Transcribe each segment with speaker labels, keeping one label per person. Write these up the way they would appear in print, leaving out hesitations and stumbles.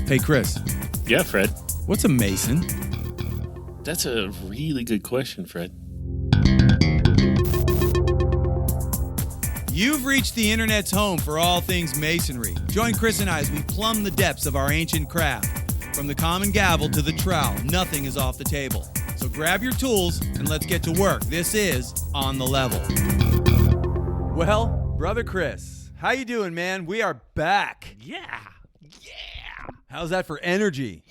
Speaker 1: Hey, Chris.
Speaker 2: Yeah, Fred.
Speaker 1: What's a Mason?
Speaker 2: That's a really good question, Fred.
Speaker 1: You've reached the internet's home for all things Masonry. Join Chris and I as we plumb the depths of our ancient craft. From the common gavel to the trowel, nothing is off the table. So grab your tools and let's get to work. This is On the Level. Well, Brother Chris, how you doing, man? We are back.
Speaker 2: Yeah.
Speaker 1: How's that for energy?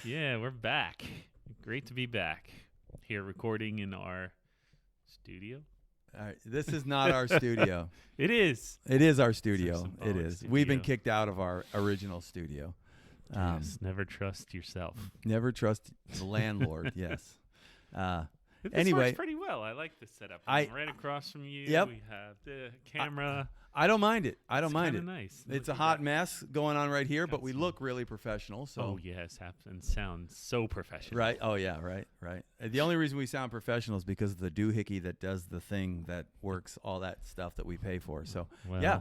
Speaker 3: Yeah, we're back. Great to be back here recording in our studio.
Speaker 1: All right, this is not our studio.
Speaker 3: It is.
Speaker 1: It is our studio.
Speaker 3: It's
Speaker 1: It is. We've been kicked out of our original studio.
Speaker 3: Yes, never trust yourself.
Speaker 1: Never trust the landlord. Yes.
Speaker 3: This
Speaker 1: Anyway,
Speaker 3: works pretty well. I like this setup. I'm right across from you.
Speaker 1: Yep.
Speaker 3: We have the camera.
Speaker 1: I don't mind it. I don't mind it.
Speaker 3: It's kind of nice.
Speaker 1: It's a hot mess going on right here, but we look really professional. So.
Speaker 3: Oh, yes. And sounds so professional.
Speaker 1: Right. Oh, yeah. Right. The only reason we sound professional is because of the doohickey that does the thing that works all that stuff that we pay for. So,
Speaker 3: well,
Speaker 1: yeah.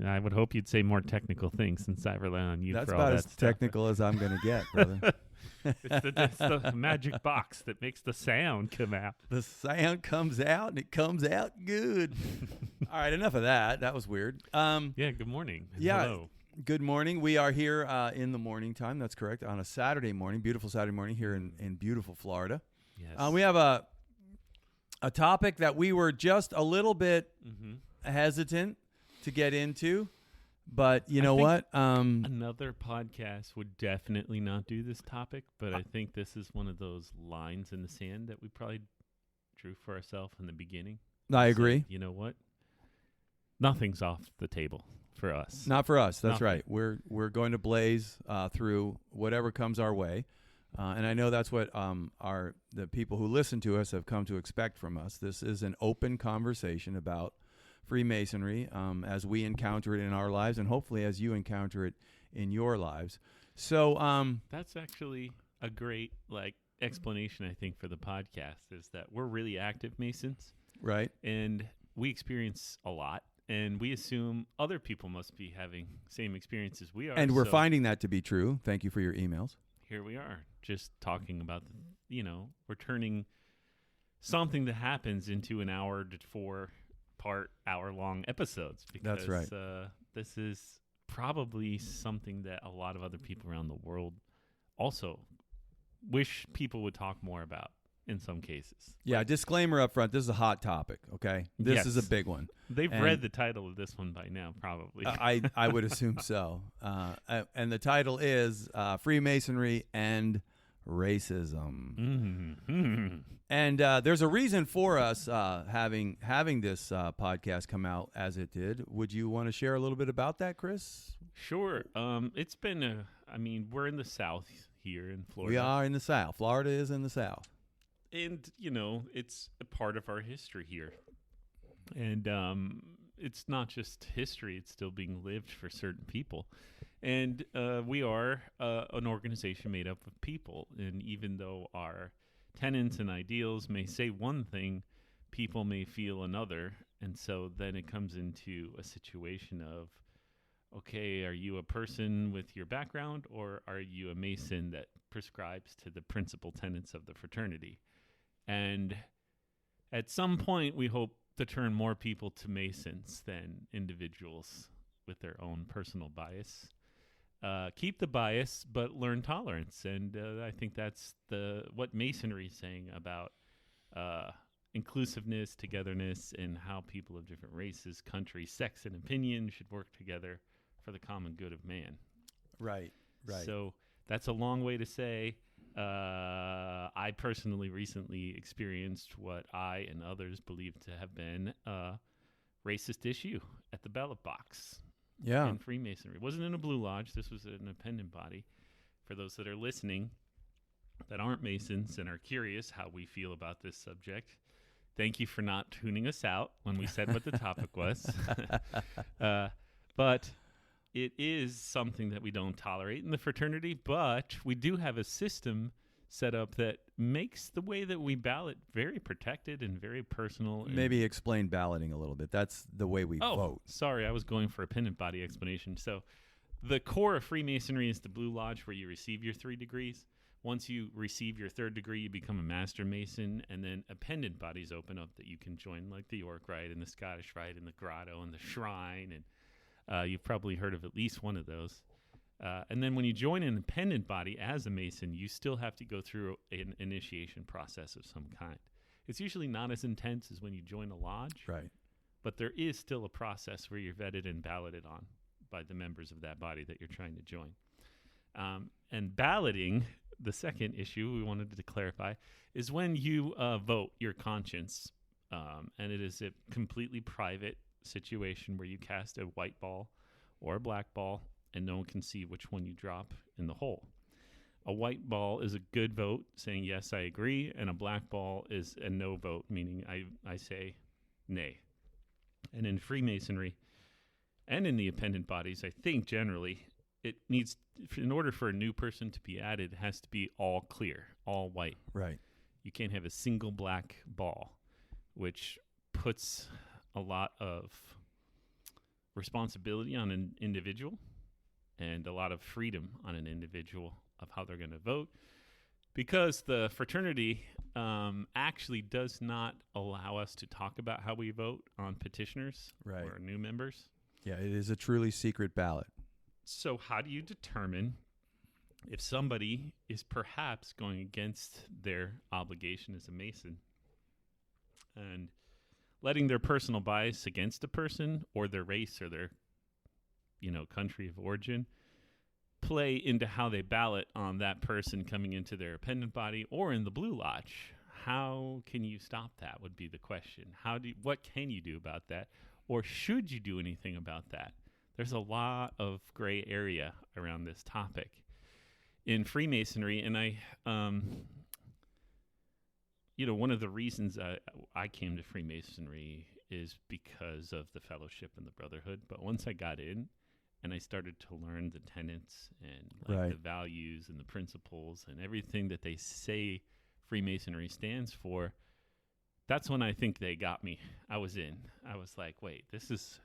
Speaker 3: I would hope you'd say more technical things since I rely on you
Speaker 1: That's
Speaker 3: for all
Speaker 1: about
Speaker 3: that
Speaker 1: as
Speaker 3: stuff.
Speaker 1: technical as I'm going to get, brother.
Speaker 3: It's the magic box that makes the sound come out.
Speaker 1: The sound comes out, and it comes out good. All right, enough of that. That was weird.
Speaker 3: Yeah, good morning.
Speaker 1: Yeah,
Speaker 3: Hello.
Speaker 1: Good morning. We are here in the morning time. That's correct. On a Saturday morning, beautiful Saturday morning here in beautiful Florida.
Speaker 3: Yes.
Speaker 1: We have a topic that we were just a little bit hesitant to get into. But you know what?
Speaker 3: Another podcast would definitely not do this topic, but I think this is one of those lines in the sand that we probably drew for ourselves in the beginning.
Speaker 1: I agree.
Speaker 3: You know what? Nothing's off the table for us.
Speaker 1: Not for us. That's
Speaker 3: Nothing.
Speaker 1: right. We're going to blaze through whatever comes our way, and I know that's what the people who listen to us have come to expect from us. This is an open conversation about Freemasonry as we encounter it in our lives, and hopefully as you encounter it in your lives. So
Speaker 3: that's actually a great explanation, I think, for the podcast is that we're really active Masons,
Speaker 1: right?
Speaker 3: And we experience a lot, and we assume other people must be having same experiences we are.
Speaker 1: And we're finding that to be true. Thank you for your emails.
Speaker 3: Here we are, just talking about we're turning something that happens into an hour to 4-part hour-long episodes because
Speaker 1: that's right.
Speaker 3: This is probably something that a lot of other people around the world also wish people would talk more about in some cases.
Speaker 1: Yeah, disclaimer up front, this is a hot topic, okay? This is a big one.
Speaker 3: They've read the title of this one by now, probably.
Speaker 1: I would assume so. And the title is Freemasonry and Racism.
Speaker 3: Mm-hmm.
Speaker 1: And there's a reason for us having this podcast come out as it did. Would you want to share a little bit about that, Chris?
Speaker 3: Sure. It's been we're in the South here in Florida.
Speaker 1: We are in the South. Florida is in the South.
Speaker 3: And, it's a part of our history here. And it's not just history. It's still being lived for certain people. And we are an organization made up of people. And even though our tenets and ideals may say one thing, people may feel another. And so then it comes into a situation of, okay, are you a person with your background, or are you a Mason that prescribes to the principal tenets of the fraternity? And at some point, we hope to turn more people to Masons than individuals with their own personal bias. Keep the bias, but learn tolerance. And I think that's what Masonry is saying about inclusiveness, togetherness, and how people of different races, countries, sex, and opinion should work together for the common good of man.
Speaker 1: Right.
Speaker 3: So that's a long way to say I personally recently experienced what I and others believe to have been a racist issue at the ballot box.
Speaker 1: Yeah.
Speaker 3: In Freemasonry. It wasn't in a Blue Lodge. This was an independent body. For those that are listening that aren't Masons and are curious how we feel about this subject, thank you for not tuning us out when we said what the topic was. But it is something that we don't tolerate in the fraternity, but we do have a system set up that makes the way that we ballot very protected and very personal.
Speaker 1: Maybe explain balloting a little bit. That's the way we vote.
Speaker 3: Sorry, I was going for a pennant body explanation. So The core of Freemasonry is the Blue Lodge, where you receive your 3 degrees. Once you receive your 3rd degree, you become a Master Mason, and then appendant bodies open up that you can join, like the York Rite and the Scottish Rite and the Grotto and the Shrine, and you've probably heard of at least one of those. And then when you join an appendant body as a Mason, you still have to go through an initiation process of some kind. It's usually not as intense as when you join a lodge,
Speaker 1: Right.
Speaker 3: but there is still a process where you're vetted and balloted on by the members of that body that you're trying to join. And balloting, the second issue we wanted to clarify, is when you vote your conscience, and it is a completely private situation where you cast a white ball or a black ball, and no one can see which one you drop in the hole. A white ball is a good vote, saying, yes, I agree, and a black ball is a no vote, meaning I say nay. And in Freemasonry and in the appendant bodies, I think generally it needs, in order for a new person to be added, it has to be all clear, all white.
Speaker 1: Right.
Speaker 3: You can't have a single black ball, which puts a lot of responsibility on an individual and a lot of freedom on an individual of how they're going to vote, because the fraternity actually does not allow us to talk about how we vote on petitioners
Speaker 1: Right.
Speaker 3: or new members.
Speaker 1: Yeah, it is a truly secret ballot.
Speaker 3: So how do you determine if somebody is perhaps going against their obligation as a Mason and letting their personal bias against a person or their race or their, country of origin play into how they ballot on that person coming into their appendant body or in the Blue Lodge? How can you stop that would be the question. What can you do about that? Or should you do anything about that? There's a lot of gray area around this topic in Freemasonry. And one of the reasons I came to Freemasonry is because of the fellowship and the brotherhood. But once I got in and I started to learn the tenets and
Speaker 1: Right.
Speaker 3: the values and the principles and everything that they say Freemasonry stands for, that's when I think they got me. I was in. I was like, wait, this is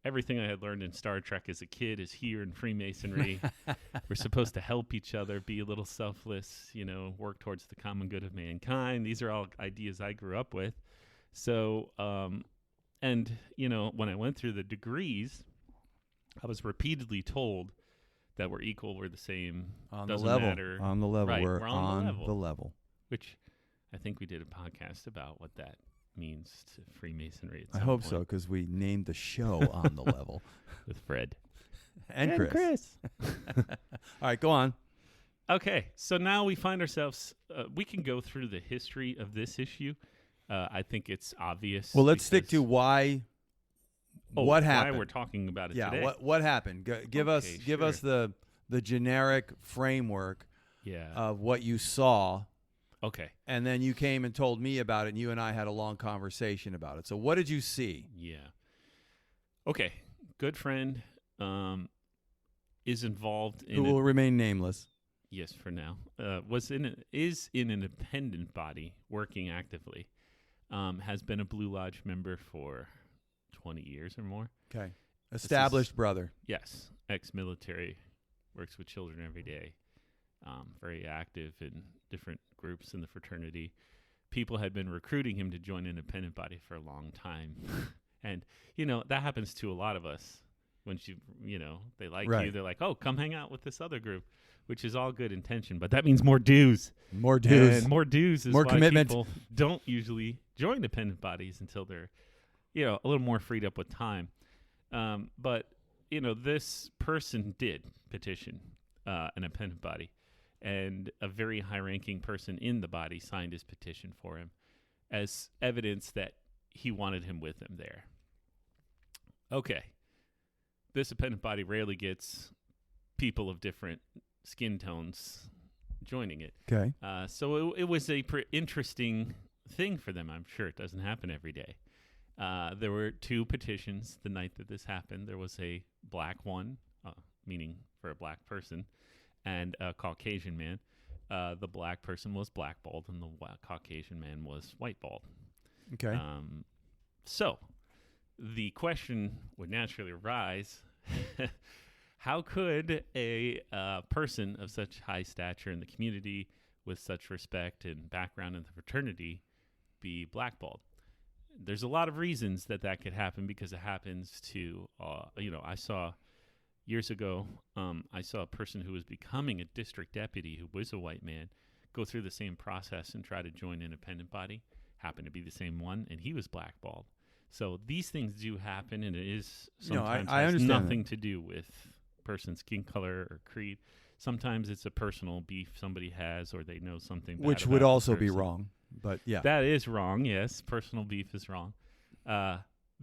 Speaker 3: everything I had learned in Star Trek as a kid is here in Freemasonry. We're supposed to help each other, be a little selfless, work towards the common good of mankind. These are all ideas I grew up with. So, when I went through the degrees, I was repeatedly told that we're equal, we're the same,
Speaker 1: On
Speaker 3: doesn't
Speaker 1: the level.
Speaker 3: matter.
Speaker 1: On the level.
Speaker 3: Right,
Speaker 1: We're
Speaker 3: we're on the
Speaker 1: on
Speaker 3: level.
Speaker 1: the level.
Speaker 3: Which I think we did a podcast about what that means to Freemasonry.
Speaker 1: I hope so, because we named the show On the Level.
Speaker 3: With Fred.
Speaker 1: And Chris. All right, go on.
Speaker 3: Okay, so now we find ourselves, we can go through the history of this issue. I think it's obvious.
Speaker 1: Well, let's stick
Speaker 3: because-
Speaker 1: to what happened.
Speaker 3: Why we're talking about it
Speaker 1: Yeah,
Speaker 3: today.
Speaker 1: what happened? Give us the generic framework
Speaker 3: Yeah.
Speaker 1: of what you saw,
Speaker 3: Okay.
Speaker 1: and then you came and told me about it, and you and I had a long conversation about it. So what did you see?
Speaker 3: Yeah. Okay. Good friend is involved in
Speaker 1: Who will remain nameless.
Speaker 3: yes, for now. Is in an appendant body working actively. Has been a Blue Lodge member for 20 years or more.
Speaker 1: Okay. Established brother.
Speaker 3: Yes, ex-military, works with children every day, very active in different groups in the fraternity. People had been recruiting him to join an independent body for a long time. And, that happens to a lot of us. Once they like
Speaker 1: Right.
Speaker 3: you, they're like, oh, come hang out with this other group, which is all good intention. But that means more dues.
Speaker 1: More dues.
Speaker 3: And more dues is
Speaker 1: More
Speaker 3: why
Speaker 1: commitment.
Speaker 3: people don't usually join dependent bodies until they're, a little more freed up with time. But this person did petition an appendant body, and a very high-ranking person in the body signed his petition for him as evidence that he wanted him with him there. Okay. This appendant body rarely gets people of different skin tones joining it.
Speaker 1: Okay.
Speaker 3: So it was a interesting thing for them. I'm sure it doesn't happen every day. There were 2 petitions the night that this happened. There was a black one, meaning for a black person, and a Caucasian man. The black person was blackballed, and the Caucasian man was whiteballed.
Speaker 1: Okay.
Speaker 3: So the question would naturally arise, how could a person of such high stature in the community with such respect and background in the fraternity be blackballed? There's a lot of reasons that could happen, because it happens to, I saw years ago, I saw a person who was becoming a district deputy who was a white man go through the same process and try to join an independent body, happened to be the same one, and he was blackballed. So these things do happen, and it is sometimes
Speaker 1: I
Speaker 3: has
Speaker 1: understand
Speaker 3: nothing to do with person's skin color or creed. Sometimes it's a personal beef somebody has, or they know something bad
Speaker 1: Which
Speaker 3: about
Speaker 1: would
Speaker 3: the
Speaker 1: also be
Speaker 3: person.
Speaker 1: wrong. But yeah.
Speaker 3: That is wrong, yes. Personal beef is wrong.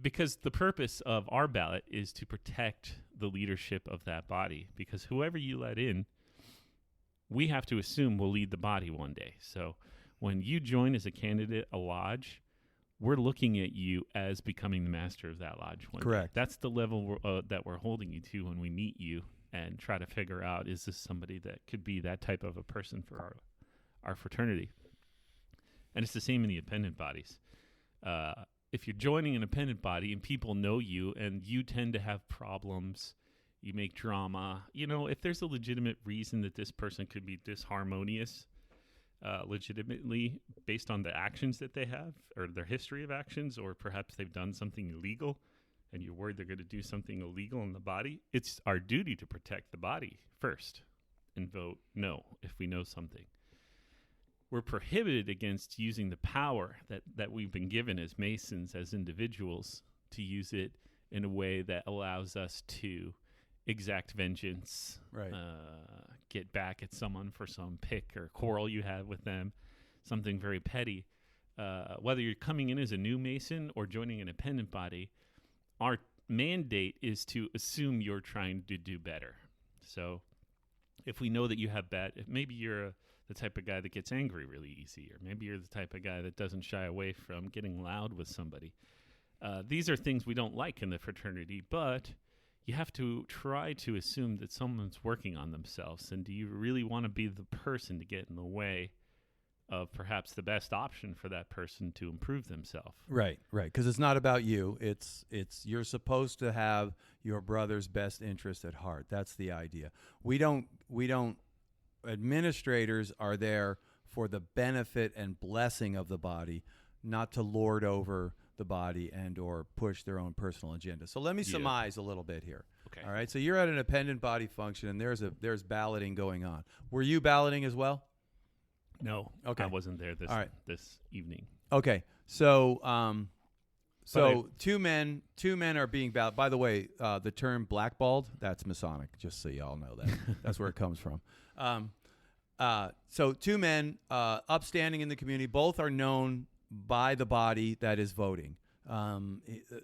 Speaker 3: Because the purpose of our ballot is to protect the leadership of that body. Because whoever you let in, we have to assume will lead the body one day. So when you join as a candidate, a lodge, we're looking at you as becoming the master of that lodge one day.
Speaker 1: Correct.
Speaker 3: That's the level that we're holding you to when we meet you and try to figure out, is this somebody that could be that type of a person for our fraternity? And it's the same in the independent bodies. If you're joining an independent body and people know you and you tend to have problems, you make drama, if there's a legitimate reason that this person could be disharmonious, legitimately based on the actions that they have or their history of actions, or perhaps they've done something illegal and you're worried they're going to do something illegal in the body, it's our duty to protect the body first and vote no if we know something. We're prohibited against using the power that we've been given as Masons, as individuals, to use it in a way that allows us to exact vengeance,
Speaker 1: Right.
Speaker 3: Get back at someone for some pick or quarrel you have with them, something very petty. Whether you're coming in as a new Mason or joining an independent body, our mandate is to assume you're trying to do better. So if we know that you have maybe you're the type of guy that gets angry really easy, or maybe you're the type of guy that doesn't shy away from getting loud with somebody. These are things we don't like in the fraternity, but you have to try to assume that someone's working on themselves. And do you really want to be the person to get in the way of perhaps the best option for that person to improve themselves?
Speaker 1: Right. Because it's not about you. It's you're supposed to have your brother's best interest at heart. That's the idea. We don't. Administrators are there for the benefit and blessing of the body, not to lord over the body and or push their own personal agenda. So let me surmise a little bit here.
Speaker 3: Okay.
Speaker 1: All right. So you're at an independent body function, and there's balloting going on. Were you balloting as well?
Speaker 3: No.
Speaker 1: Okay.
Speaker 3: I wasn't there this evening.
Speaker 1: Okay. So two men are being balloted. By the way, the term blackballed, that's Masonic, just so y'all know that. That's where it comes from. So two men upstanding in the community, both are known by the body that is voting.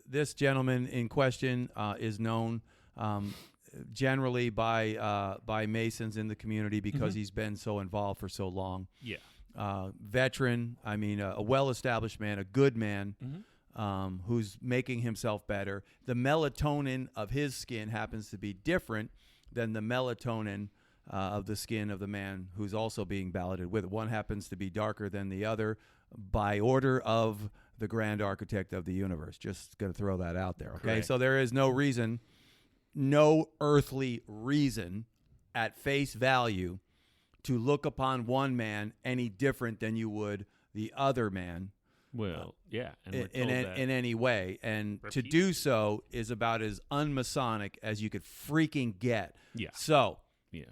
Speaker 1: This gentleman in question is known generally by Masons in the community because he's been so involved for so long.
Speaker 3: Yeah.
Speaker 1: Veteran, a well-established man, a good man, who's making himself better. The melatonin of his skin happens to be different than the melatonin of the skin of the man who's also being balloted with. One happens to be darker than the other by order of the grand architect of the universe. Just going to throw that out there, okay?
Speaker 3: Correct.
Speaker 1: So there is no earthly reason at face value to look upon one man any different than you would the other man.
Speaker 3: Well, yeah. And we're
Speaker 1: in
Speaker 3: told that
Speaker 1: any way. And to
Speaker 3: repeatedly.
Speaker 1: do so is about as un-Masonic as you could freaking get.
Speaker 3: Yeah.
Speaker 1: So
Speaker 3: Yeah.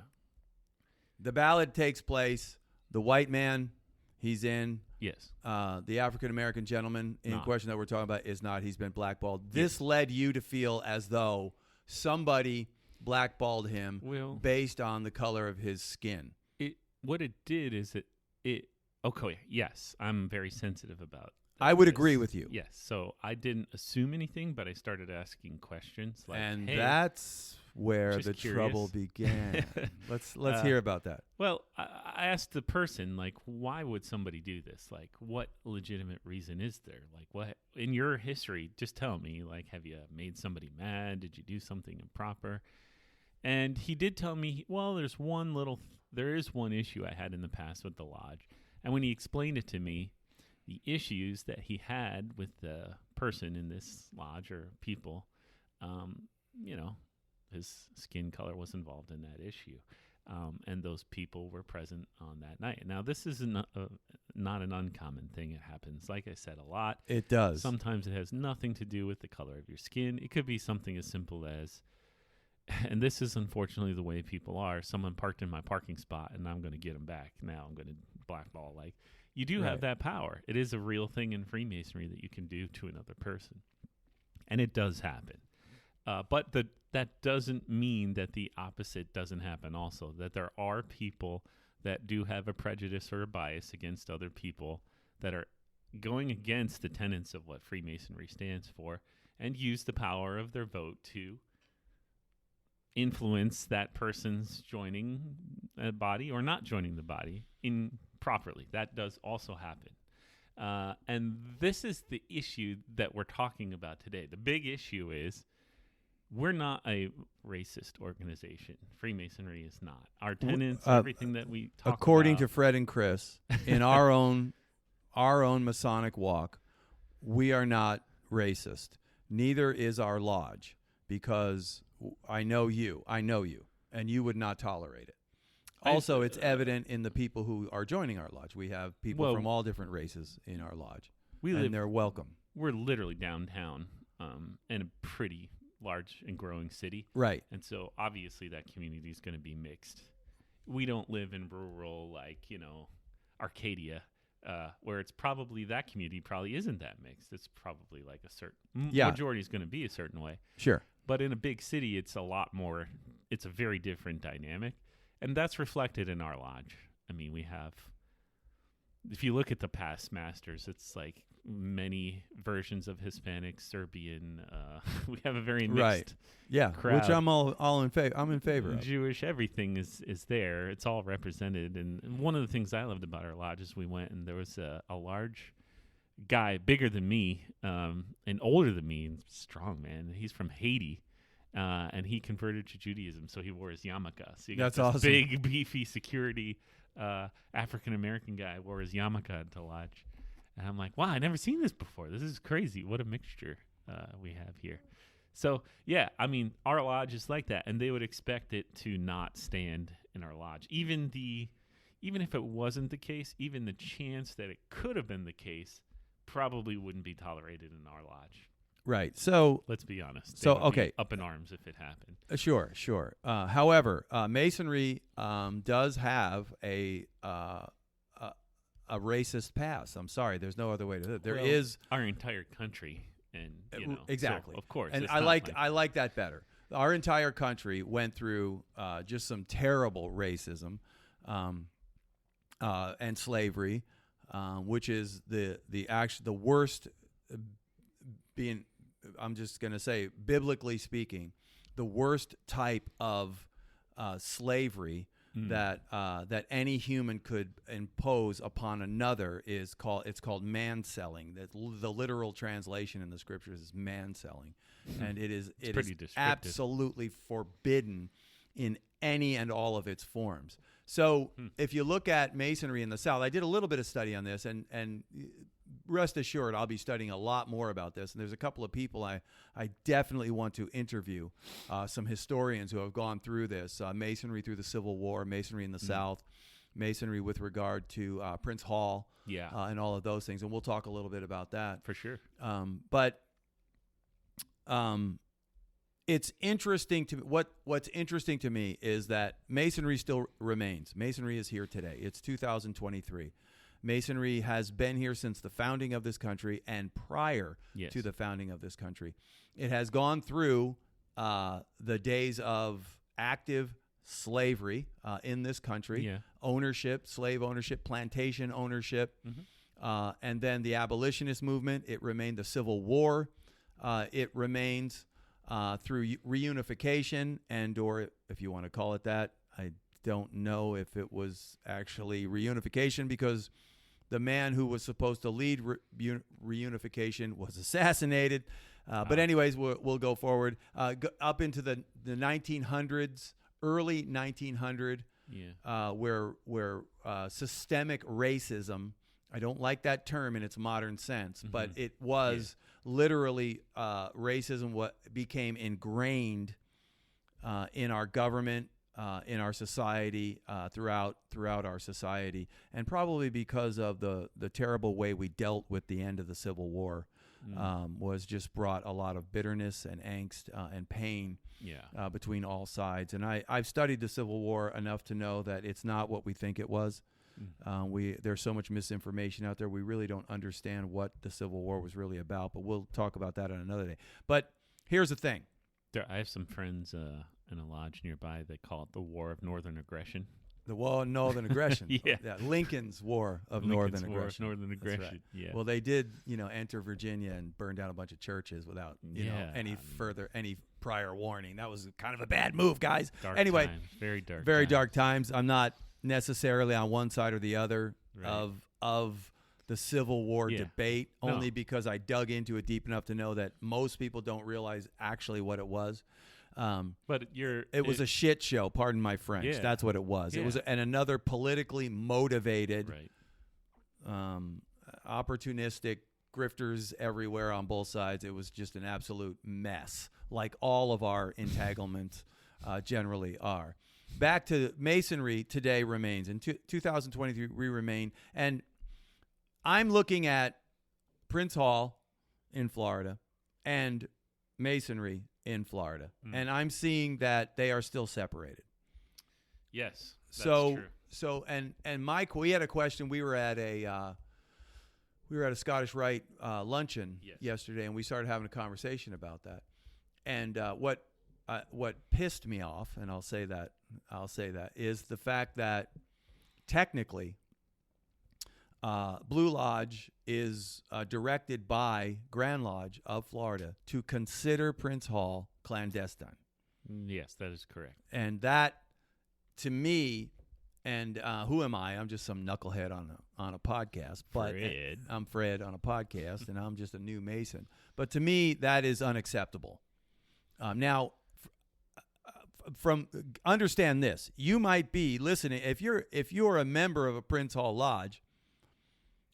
Speaker 1: the ballot takes place. The white man, he's in.
Speaker 3: Yes.
Speaker 1: The African-American gentleman in
Speaker 3: Not.
Speaker 1: question that we're talking about is not. He's been blackballed. This led you to feel as though somebody blackballed him based on the color of his skin.
Speaker 3: What it did is it okay, yes, I'm very sensitive about
Speaker 1: I would
Speaker 3: this.
Speaker 1: agree with you.
Speaker 3: Yes. So I didn't assume anything, but I started asking questions like,
Speaker 1: And
Speaker 3: hey,
Speaker 1: that's where
Speaker 3: just
Speaker 1: the
Speaker 3: curious.
Speaker 1: trouble began. Let's hear about that.
Speaker 3: Well, I asked the person, like, why would somebody do this? Like, what legitimate reason is there? Like, what in your history? Just tell me. Like, have you made somebody mad? Did you do something improper? And he did tell me, well, there is one issue I had in the past with the lodge. And when he explained it to me, the issues that he had with the person in this lodge or people, his skin color was involved in that issue. And those people were present on that night. Now, this is not an uncommon thing. It happens, like I said, a lot.
Speaker 1: It does.
Speaker 3: Sometimes it has nothing to do with the color of your skin. It could be something as simple as, and this is unfortunately the way people are, someone parked in my parking spot and I'm going to get them back. Now I'm going to blackball. Like, you do have that power. It is a real thing in Freemasonry that you can do to another person. And it does happen. But that doesn't mean that the opposite doesn't happen also, that there are people that do have a prejudice or a bias against other people that are going against the tenets of what Freemasonry stands for and use the power of their vote to influence that person's joining a body or not joining the body improperly. That does also happen. And this is the issue that we're talking about today. The big issue is we're not a racist organization. Freemasonry is not. Our tenets, everything that we talk
Speaker 1: according
Speaker 3: about.
Speaker 1: to Fred and Chris, in our own Masonic walk, we are not racist. Neither is our lodge, because I know you, and you would not tolerate it. Also, it's evident in the people who are joining our lodge. We have people from all different races in our lodge, and they're welcome.
Speaker 3: We're literally downtown in a pretty large and growing city.
Speaker 1: Right.
Speaker 3: And so obviously that community is going to be mixed. We don't live in rural, Arcadia, where it's probably, that community probably isn't that mixed. It's probably like a certain majority is going to be a certain way.
Speaker 1: Sure.
Speaker 3: But in a big city, it's a lot more, it's a very different dynamic. And that's reflected in our lodge. I mean, we have, if you look at the past masters, it's like many versions of Hispanic, Serbian. We have a very mixed crowd.
Speaker 1: Which I'm all in favor. I'm in favor of.
Speaker 3: Jewish, everything is there. It's all represented. And one of the things I loved about our lodge is we went and there was a large guy, bigger than me, and older than me, and strong, man. He's from Haiti. And he converted to Judaism, so he wore his yarmulke. So
Speaker 1: that's
Speaker 3: awesome.
Speaker 1: awesome.
Speaker 3: Big, beefy security African-American guy wore his yarmulke to lodge. And I'm like, wow, I never seen this before. This is crazy. What a mixture we have here. So, yeah, I mean, our lodge is like that, and they would expect it to not stand in our lodge. Even if it wasn't the case, even the chance that it could have been the case probably wouldn't be tolerated in our lodge.
Speaker 1: Right. So
Speaker 3: let's be honest.
Speaker 1: So,
Speaker 3: They would
Speaker 1: okay.
Speaker 3: be up in arms if it happened.
Speaker 1: Sure. However, Masonry does have a racist past. I'm sorry. There's no other way to. There is
Speaker 3: our entire country, and
Speaker 1: exactly,
Speaker 3: so, of course.
Speaker 1: And I like that better. Our entire country went through just some terrible racism and slavery, which is the worst. Being, I'm just going to say, biblically speaking, the worst type of slavery that any human could impose upon another is called man-selling. The literal translation in the scriptures is man-selling, and it is absolutely forbidden in any and all of its forms. So if you look at Masonry in the South, I did a little bit of study on this, and rest assured, I'll be studying a lot more about this. And there's a couple of people I definitely want to interview, some historians who have gone through this, Masonry through the Civil War, Masonry in the South, Masonry with regard to Prince Hall, and all of those things. And we'll talk a little bit about that.
Speaker 3: For sure.
Speaker 1: But it's interesting to what's interesting to me is that Masonry still remains. Masonry is here today. It's 2023. Masonry has been here since the founding of this country and prior to the founding of this country. It has gone through the days of active slavery in this country, ownership, slave ownership, plantation ownership, and then the abolitionist movement. It remained the Civil War. It remains through reunification, and or if you want to call it that, I don't know if it was actually reunification because the man who was supposed to lead reunification was assassinated. But anyways, we'll go forward up into the 1900s, early 1900, where systemic racism, I don't like that term in its modern sense, but it was literally racism became ingrained in our government, in our society, throughout our society, and probably because of the terrible way we dealt with the end of the Civil War, was just brought a lot of bitterness and angst and pain between all sides. And I've studied the Civil War enough to know that it's not what we think it was. There's so much misinformation out there. We really don't understand what the Civil War was really about, but we'll talk about that on another day. But here's the thing.
Speaker 3: I have some friends in a lodge nearby that call it the War of Northern Aggression.
Speaker 1: The War of Northern Aggression.
Speaker 3: Yeah.
Speaker 1: Lincoln's War of Northern Aggression.
Speaker 3: Northern Aggression.
Speaker 1: Right.
Speaker 3: Yeah.
Speaker 1: Well, they did, enter Virginia and burn down a bunch of churches without, any prior warning. That was kind of a bad move, guys.
Speaker 3: Dark
Speaker 1: anyway,
Speaker 3: times.
Speaker 1: Very dark times. I'm not necessarily on one side or the other of the Civil War debate, only because I dug into it deep enough to know that most people don't realize actually what it was.
Speaker 3: But
Speaker 1: it was a shit show. Pardon my French.
Speaker 3: Yeah.
Speaker 1: That's what it was.
Speaker 3: Yeah.
Speaker 1: It was another politically motivated, opportunistic grifters everywhere on both sides. It was just an absolute mess, like all of our entanglements generally are. Back to Masonry today remains. In 2023, we remain. And I'm looking at Prince Hall in Florida and Masonry in Florida, and I'm seeing that they are still separated.
Speaker 3: Yes, that's
Speaker 1: true.
Speaker 3: So
Speaker 1: and Mike, we had a question. We were at a Scottish Rite luncheon yesterday, and we started having a conversation about that. And what pissed me off, and I'll say that is the fact that technically, Blue Lodge is directed by Grand Lodge of Florida to consider Prince Hall clandestine.
Speaker 3: Yes, that is correct.
Speaker 1: And that, to me, and who am I? I'm just some knucklehead on a podcast. But I'm Fred on a podcast, and I'm just a new Mason. But to me, that is unacceptable. Now, understand this: you might be listening if you're a member of a Prince Hall Lodge.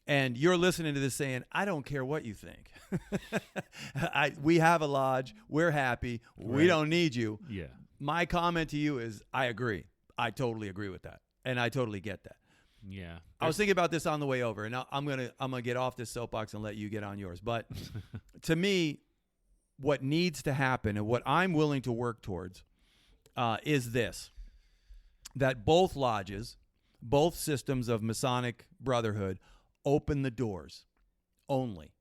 Speaker 1: And you're listening to this saying, I don't care what you think. We have a lodge. We're happy. Right. We don't need you.
Speaker 3: Yeah.
Speaker 1: My comment to you is, I agree. I totally agree with that. And I totally get that.
Speaker 3: Yeah.
Speaker 1: I was thinking about this on the way over, and I'm gonna get off this soapbox and let you get on yours. But to me, what needs to happen and what I'm willing to work towards is this: that both lodges, both systems of Masonic brotherhood, open the doors only.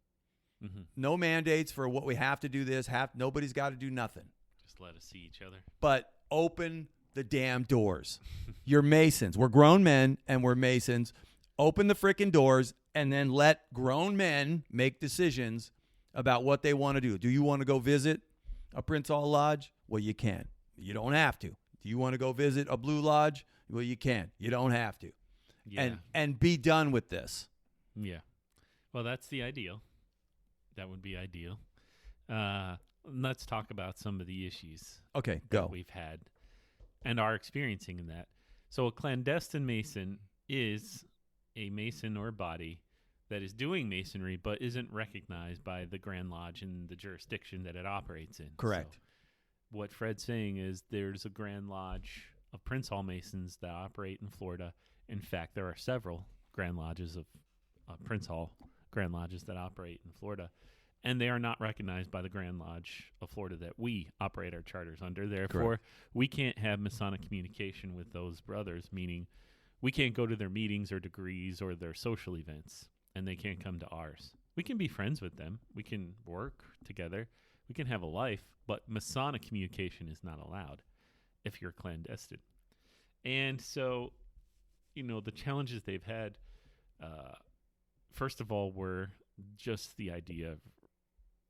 Speaker 1: Mm-hmm. No mandates for what we have to do this. Nobody's got to do nothing.
Speaker 3: Just let us see each other.
Speaker 1: But open the damn doors. You're Masons. We're grown men and we're Masons. Open the frickin' doors and then let grown men make decisions about what they want to do. Do you want to go visit a Prince Hall Lodge? Well, you can. You don't have to. Do you want to go visit a Blue Lodge? Well, you can. You don't have to. Yeah. And be done with this.
Speaker 3: Yeah. Well, that's the ideal. That would be ideal. Let's talk about some of the issues
Speaker 1: that
Speaker 3: we've had and are experiencing in that. So a clandestine Mason is a Mason or body that is doing Masonry but isn't recognized by the Grand Lodge in the jurisdiction that it operates in.
Speaker 1: Correct.
Speaker 3: So what Fred's saying is there's a Grand Lodge of Prince Hall Masons that operate in Florida. In fact, there are several Grand Lodges of Prince Hall Grand Lodges that operate in Florida, and they are not recognized by the Grand Lodge of Florida that we operate our charters under. Therefore,
Speaker 1: Correct.
Speaker 3: We can't have Masonic communication with those brothers, meaning we can't go to their meetings or degrees or their social events, and they can't come to ours. We can be friends with them. We can work together. We can have a life, but Masonic communication is not allowed if you're clandestine. And so, the challenges they've had, first of all, were just the idea of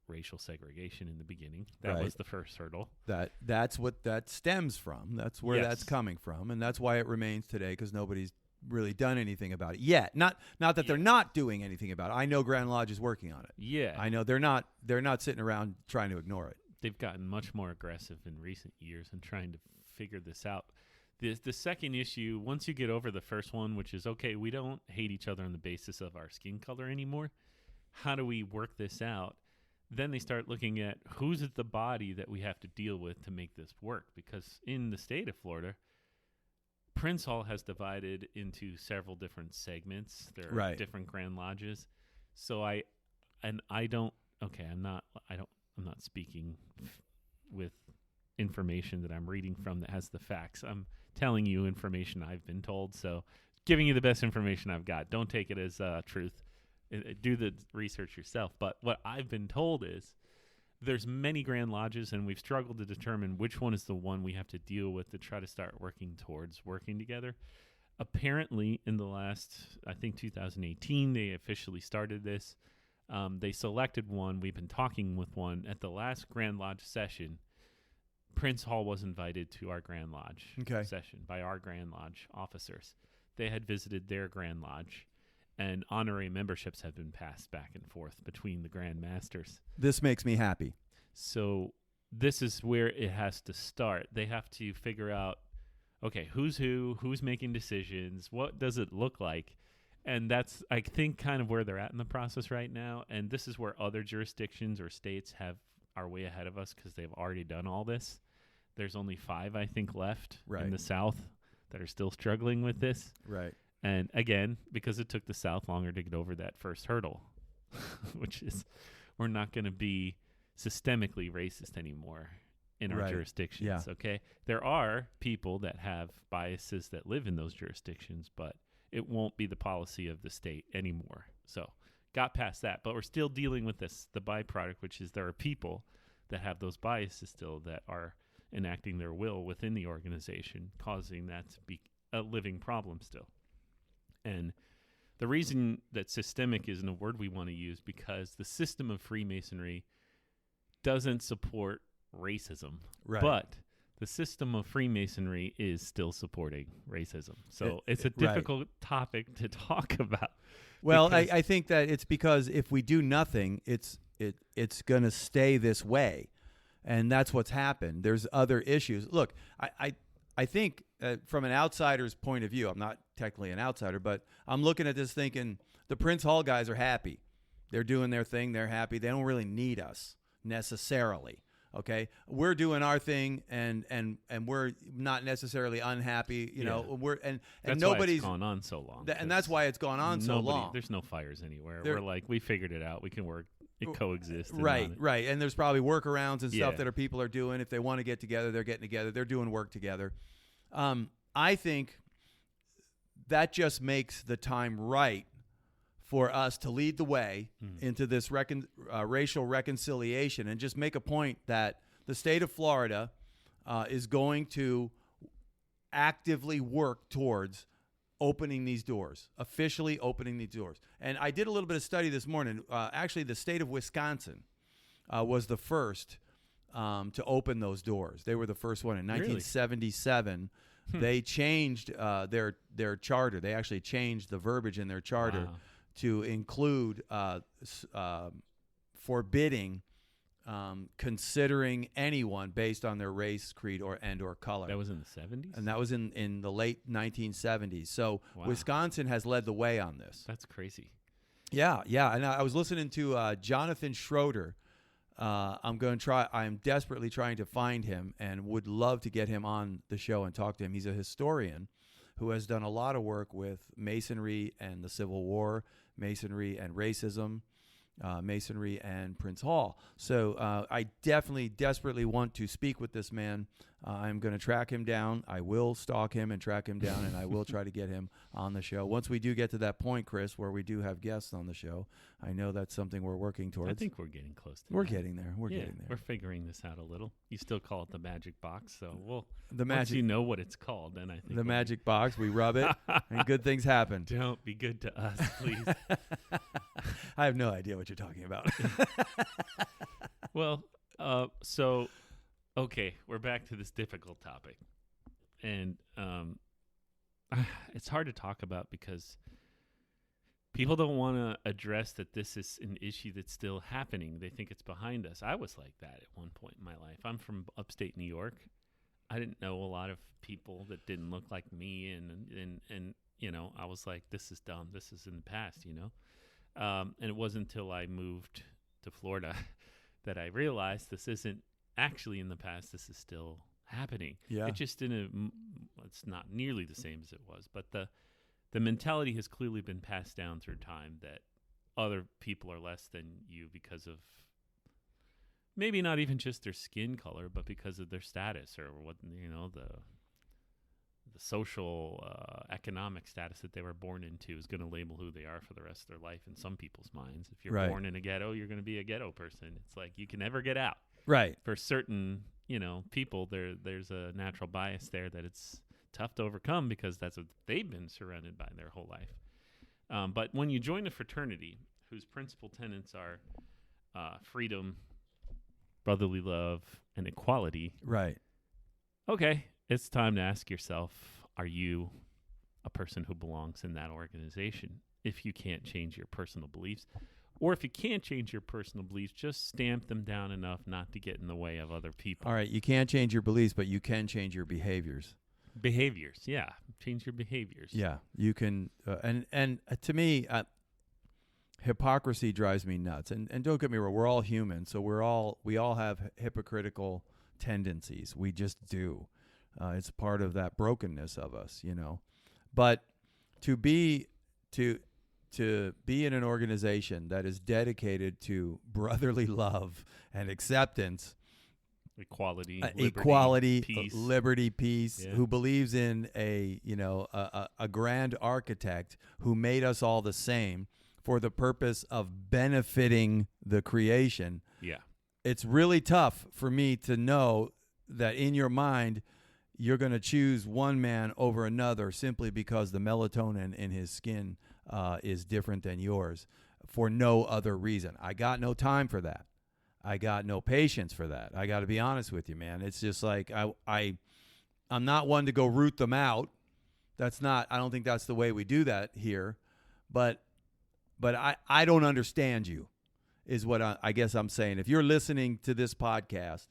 Speaker 3: racial segregation in the beginning. That was the first hurdle.
Speaker 1: That's what that stems from. That's where that's coming from, and that's why it remains today, because nobody's really done anything about it yet. Not that they're not doing anything about it. I know Grand Lodge is working on it.
Speaker 3: Yeah,
Speaker 1: I know they're not sitting around trying to ignore it.
Speaker 3: They've gotten much more aggressive in recent years in trying to figure this out. The second issue, once you get over the first one, which is, okay, we don't hate each other on the basis of our skin color anymore. How do we work this out? then they start looking at who's at the body that we have to deal with to make this work. Because in the state of Florida, Prince Hall has divided into several different segments. There are different Grand Lodges. So I'm not speaking with information that I'm reading from that has the facts. I'm telling you information I've been told. So giving you the best information I've got. Don't take it as truth. Do the research yourself. But what I've been told is there's many Grand Lodges, and we've struggled to determine which one is the one we have to deal with to try to start working towards working together. Apparently, in the last, I think 2018, they officially started this. They selected one. We've been talking with one. At the last Grand Lodge session, Prince Hall was invited to our Grand Lodge session by our Grand Lodge officers. They had visited their Grand Lodge, and honorary memberships have been passed back and forth between the Grand Masters.
Speaker 1: This makes me happy.
Speaker 3: So this is where it has to start. They have to figure out, okay, who's who's making decisions, what does it look like? And that's, I think, kind of where they're at in the process right now. And this is where other jurisdictions or states are way ahead of us because they've already done all this. There's only 5, I think, left in the South that are still struggling with this.
Speaker 1: Right.
Speaker 3: And again, because it took the South longer to get over that first hurdle, which is we're not going to be systemically racist anymore in our jurisdictions.
Speaker 1: Yeah.
Speaker 3: Okay. There are people that have biases that live in those jurisdictions, but it won't be the policy of the state anymore. So got past that, but we're still dealing with the byproduct, which is there are people that have those biases still that are enacting their will within the organization, causing that to be a living problem still. And the reason that systemic isn't a word we want to use because the system of Freemasonry doesn't support racism, but the system of Freemasonry is still supporting racism. So it's a difficult topic to talk about.
Speaker 1: Well, I think that it's because if we do nothing, it's going to stay this way. And that's what's happened. There's other issues. Look, I think from an outsider's point of view, I'm not technically an outsider, but I'm looking at this thinking the Prince Hall guys are happy. They're doing their thing. They're happy. They don't really need us necessarily. Okay, we're doing our thing, and we're not necessarily unhappy. You know,
Speaker 3: that's
Speaker 1: nobody's
Speaker 3: why it's gone on so long,
Speaker 1: and that's why it's gone on so long.
Speaker 3: There's no fires anywhere. We're like, we figured it out. We can work. It coexists.
Speaker 1: Right. And there's probably workarounds and stuff that people are doing. If they want to get together, they're getting together. They're doing work together. I think that just makes the time right for us to lead the way into this racial reconciliation and just make a point that the state of Florida is going to actively work towards opening these doors, officially opening these doors. And I did a little bit of study this morning. Actually, the state of Wisconsin was the first to open those doors. They were the first one in 1977. They changed their charter. They actually changed the verbiage in their charter to include forbidding considering anyone based on their race, creed, or color.
Speaker 3: That was in the 70s?
Speaker 1: And that was in the late 1970s. So Wisconsin has led the way on this.
Speaker 3: That's crazy.
Speaker 1: Yeah. And I was listening to Jonathan Schroeder. I'm desperately trying to find him and would love to get him on the show and talk to him. He's a historian who has done a lot of work with Masonry and the Civil War, Masonry and racism, Masonry and Prince Hall. So I desperately want to speak with this man. I'm going to track him down. I will stalk him and track him down, and I will try to get him on the show. Once we do get to that point, Chris, where we do have guests on the show, I know that's something we're working towards.
Speaker 3: I think we're getting close to
Speaker 1: We're getting there. We're getting there.
Speaker 3: We're figuring this out a little. You still call it the magic box, so once
Speaker 1: magic,
Speaker 3: you know what it's called, then I think
Speaker 1: the magic box, we rub it, and good things happen.
Speaker 3: Don't be good to us, please.
Speaker 1: I have no idea what you're talking about.
Speaker 3: Well, okay, we're back to this difficult topic. And it's hard to talk about because people don't want to address that this is an issue that's still happening. They think it's behind us. I was like that at one point in my life. I'm from upstate New York. I didn't know a lot of people that didn't look like me. And you know, I was like, this is dumb. This is in the past, you know. And it wasn't until I moved to Florida that I realized this isn't actually in the past. This is still happening.
Speaker 2: Yeah.
Speaker 3: It just it's not nearly the same as it was, but the mentality has clearly been passed down through time that other people are less than you because of maybe not even just their skin color, but because of their status or what, the social, economic status that they were born into is going to label who they are for the rest of their life in some people's minds. If you're born in a ghetto, you're going to be a ghetto person. It's like you can never get out.
Speaker 1: Right.
Speaker 3: For certain, people, there's a natural bias there that it's tough to overcome because that's what they've been surrounded by their whole life. But when you join a fraternity whose principal tenets are freedom, brotherly love, and equality.
Speaker 1: Right.
Speaker 3: Okay, it's time to ask yourself, are you a person who belongs in that organization? If you can't change your personal beliefs, or if you can't change your personal beliefs, just stamp them down enough not to get in the way of other people.
Speaker 1: All right, you can't change your beliefs, but you can change your behaviors.
Speaker 3: Behaviors, yeah. Change your behaviors.
Speaker 1: Yeah, you can. And to me, hypocrisy drives me nuts. And don't get me wrong, we're all human, so we all have hypocritical tendencies. We just do. It's part of that brokenness of us, But to be in an organization that is dedicated to brotherly love and acceptance,
Speaker 3: equality,
Speaker 1: peace. Liberty, peace,
Speaker 3: yeah.
Speaker 1: Who believes in a grand architect who made us all the same for the purpose of benefiting the creation.
Speaker 3: Yeah.
Speaker 1: It's really tough for me to know that in your mind you're going to choose one man over another simply because the melatonin in his skin is different than yours for no other reason. I got no time for that. I got no patience for that. I got to be honest with you, man. It's just like I'm not one to go root them out. I don't think that's the way we do that here. But I don't understand you is what I guess I'm saying. If you're listening to this podcast,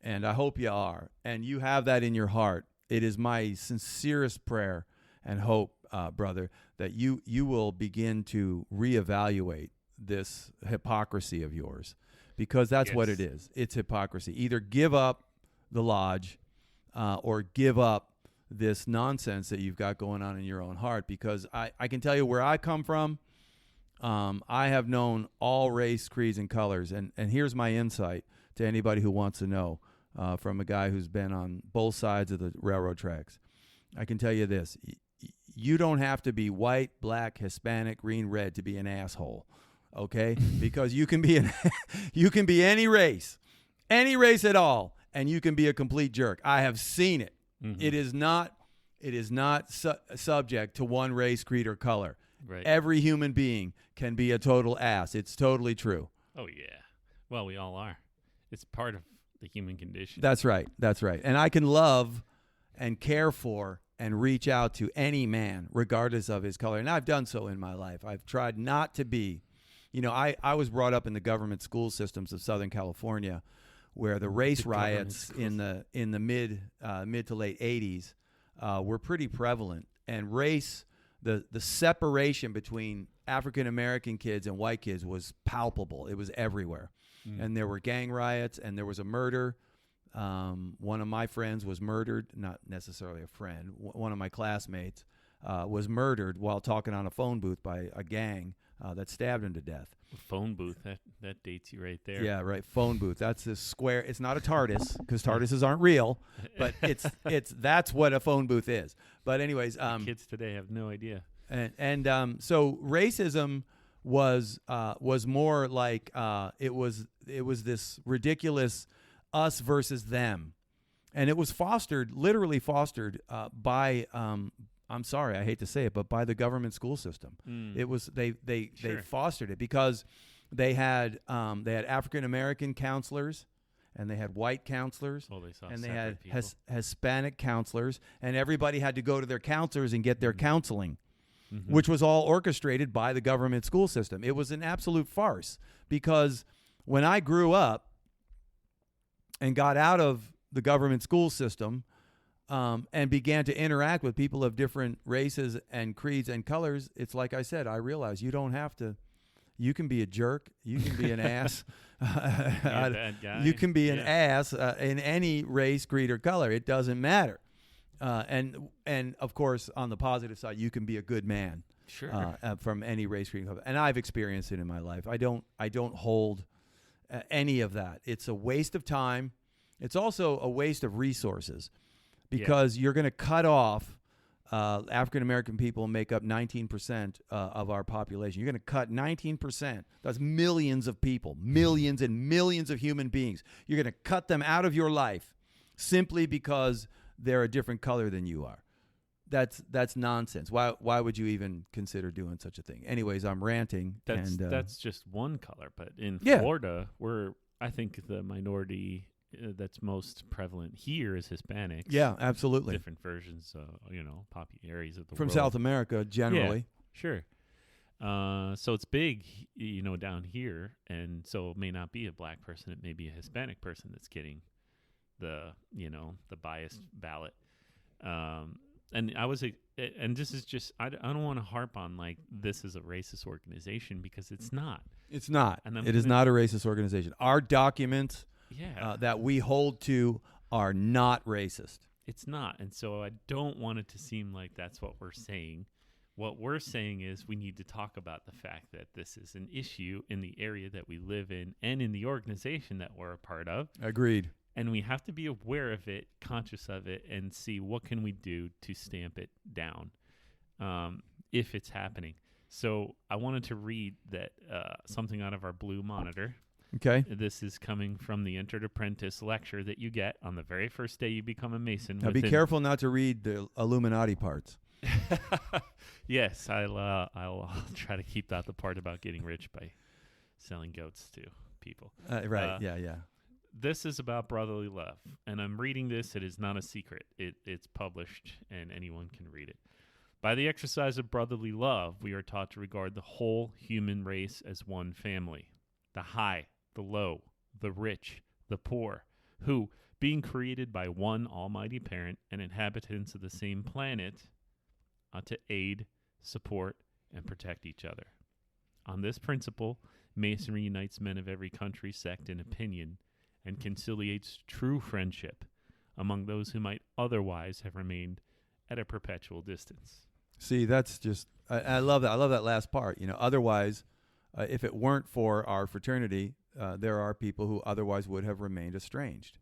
Speaker 1: and I hope you are, and you have that in your heart, it is my sincerest prayer and hope, brother, that you will begin to reevaluate this hypocrisy of yours, because that's what it is. It's hypocrisy. Either give up the lodge or give up this nonsense that you've got going on in your own heart, because I can tell you where I come from. I have known all race, creeds, and colors, and here's my insight to anybody who wants to know from a guy who's been on both sides of the railroad tracks. I can tell you this. You don't have to be white, black, Hispanic, green, red to be an asshole, okay? Because you can be any race at all, and you can be a complete jerk. I have seen it. Mm-hmm. It is not subject to one race, creed, or color.
Speaker 3: Right.
Speaker 1: Every human being can be a total ass. It's totally true.
Speaker 3: Oh, yeah. Well, we all are. It's part of the human condition.
Speaker 1: That's right. And I can love and care for and reach out to any man, regardless of his color. And I've done so in my life. I've tried not to be, I was brought up in the government school systems of Southern California, where the race riots in the mid to late 80s were pretty prevalent. And race, the separation between African American kids and white kids was palpable. It was everywhere. And there were gang riots, and there was a murder. One of my friends was murdered, not necessarily a friend. One of my classmates was murdered while talking on a phone booth by a gang that stabbed him to death.
Speaker 3: Phone booth, that dates you right there.
Speaker 1: Yeah, right. Phone booth. That's a square. It's not a TARDIS, because TARDISes aren't real, but that's what a phone booth is. But anyways,
Speaker 3: kids today have no idea.
Speaker 1: And so racism was more like it was this ridiculous us versus them, and it was literally fostered by I'm sorry, I hate to say it, but by the government school system. It was they fostered it because they had African American counselors, and they had white counselors, and they had Hispanic counselors, and everybody had to go to their counselors and get their counseling. Mm-hmm. Which was all orchestrated by the government school system. It was an absolute farce, because when I grew up and got out of the government school system and began to interact with people of different races and creeds and colors, it's like I said, I realized you don't have to You can be a jerk. You can be an ass.
Speaker 3: Bad guy.
Speaker 1: You can be an ass in any race, creed, or color. It doesn't matter. And of course, on the positive side, you can be a good man.
Speaker 2: Sure.
Speaker 1: From any race, creed, color. And I've experienced it in my life. I don't hold any of that. It's a waste of time. It's also a waste of resources because you're going to cut off African American people make up 19% of our population. You're going to cut 19%. That's millions of people, millions and millions of human beings. You're going to cut them out of your life simply because they're a different color than you are. That's nonsense. Why would you even consider doing such a thing? Anyways, I'm ranting.
Speaker 3: That's just one color, but in Florida, I think the minority that's most prevalent here is Hispanics.
Speaker 1: Yeah, absolutely.
Speaker 3: Different versions, areas of the world.
Speaker 1: From South America, generally.
Speaker 3: Yeah, sure. So it's big, down here, and so it may not be a black person; it may be a Hispanic person that's getting the biased ballot. And this is just, I don't want to harp on like this is a racist organization because it's not.
Speaker 1: It's not. It is not a racist organization. Our documents that we hold to are not racist.
Speaker 3: It's not. And so I don't want it to seem like that's what we're saying. What we're saying is we need to talk about the fact that this is an issue in the area that we live in and in the organization that we're a part of.
Speaker 1: Agreed.
Speaker 3: And we have to be aware of it, conscious of it, and see what can we do to stamp it down if it's happening. So I wanted to read that something out of our blue monitor.
Speaker 1: Okay.
Speaker 3: This is coming from the Entered Apprentice lecture that you get on the very first day you become a Mason.
Speaker 1: Now be careful not to read the Illuminati parts.
Speaker 3: Yes, I'll try to keep out the part about getting rich by selling goats to people.
Speaker 1: Right, yeah.
Speaker 3: This is about brotherly love, and I'm reading this. It is not a secret. It's published, and anyone can read it. By the exercise of brotherly love, we are taught to regard the whole human race as one family. The high, the low, the rich, the poor, who, being created by one almighty parent and inhabitants of the same planet, ought to aid, support, and protect each other. On this principle, Masonry unites men of every country, sect, and opinion, and conciliates true friendship among those who might otherwise have remained at a perpetual distance.
Speaker 1: See, that's just, I love that. I love that last part. Otherwise, if it weren't for our fraternity, there are people who otherwise would have remained estranged.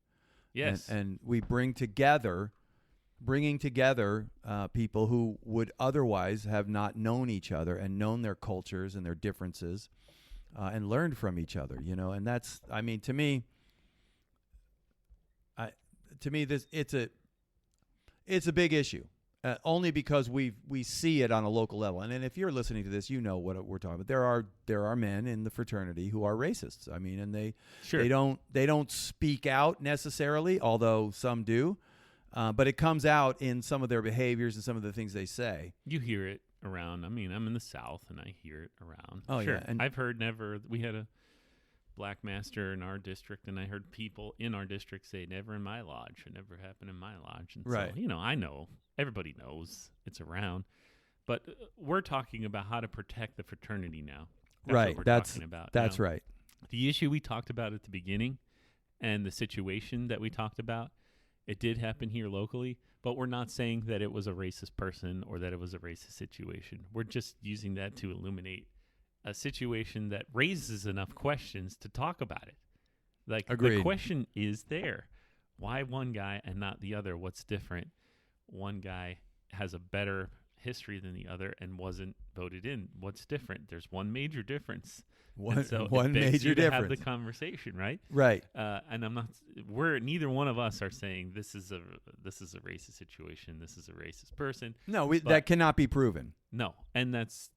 Speaker 3: Yes.
Speaker 1: And we bringing together people who would otherwise have not known each other and known their cultures and their differences and learned from each other, and that's, to me, this it's a big issue, only because we see it on a local level. And if you're listening to this, you know what we're talking about. There are men in the fraternity who are racists. And they don't speak out necessarily, although some do. But it comes out in some of their behaviors and some of the things they say.
Speaker 3: You hear it around. I'm in the South, and I hear it around.
Speaker 1: Oh,
Speaker 3: sure.
Speaker 1: Yeah. And
Speaker 3: I've heard we had a black master in our district, and I heard people in our district say, never in my lodge. It never happened in my lodge. And
Speaker 1: right.
Speaker 3: So, I know. Everybody knows it's around. But we're talking about how to protect the fraternity now.
Speaker 1: Right.
Speaker 3: Talking about
Speaker 1: that's
Speaker 3: now.
Speaker 1: Right.
Speaker 3: The issue we talked about at the beginning and the situation that we talked about, it did happen here locally, but we're not saying that it was a racist person or that it was a racist situation. We're just using that to illuminate a situation that raises enough questions to talk about it. Like,
Speaker 1: agreed.
Speaker 3: The question is there. Why one guy and not the other? What's different? One guy has a better history than the other and wasn't voted in. What's different? There's one major difference.
Speaker 1: One
Speaker 3: it
Speaker 1: major
Speaker 3: you to
Speaker 1: difference.
Speaker 3: Have the conversation, right?
Speaker 1: Right.
Speaker 3: And neither one of us are saying this is a racist situation. This is a racist person.
Speaker 1: No, that cannot be proven.
Speaker 3: No, and that's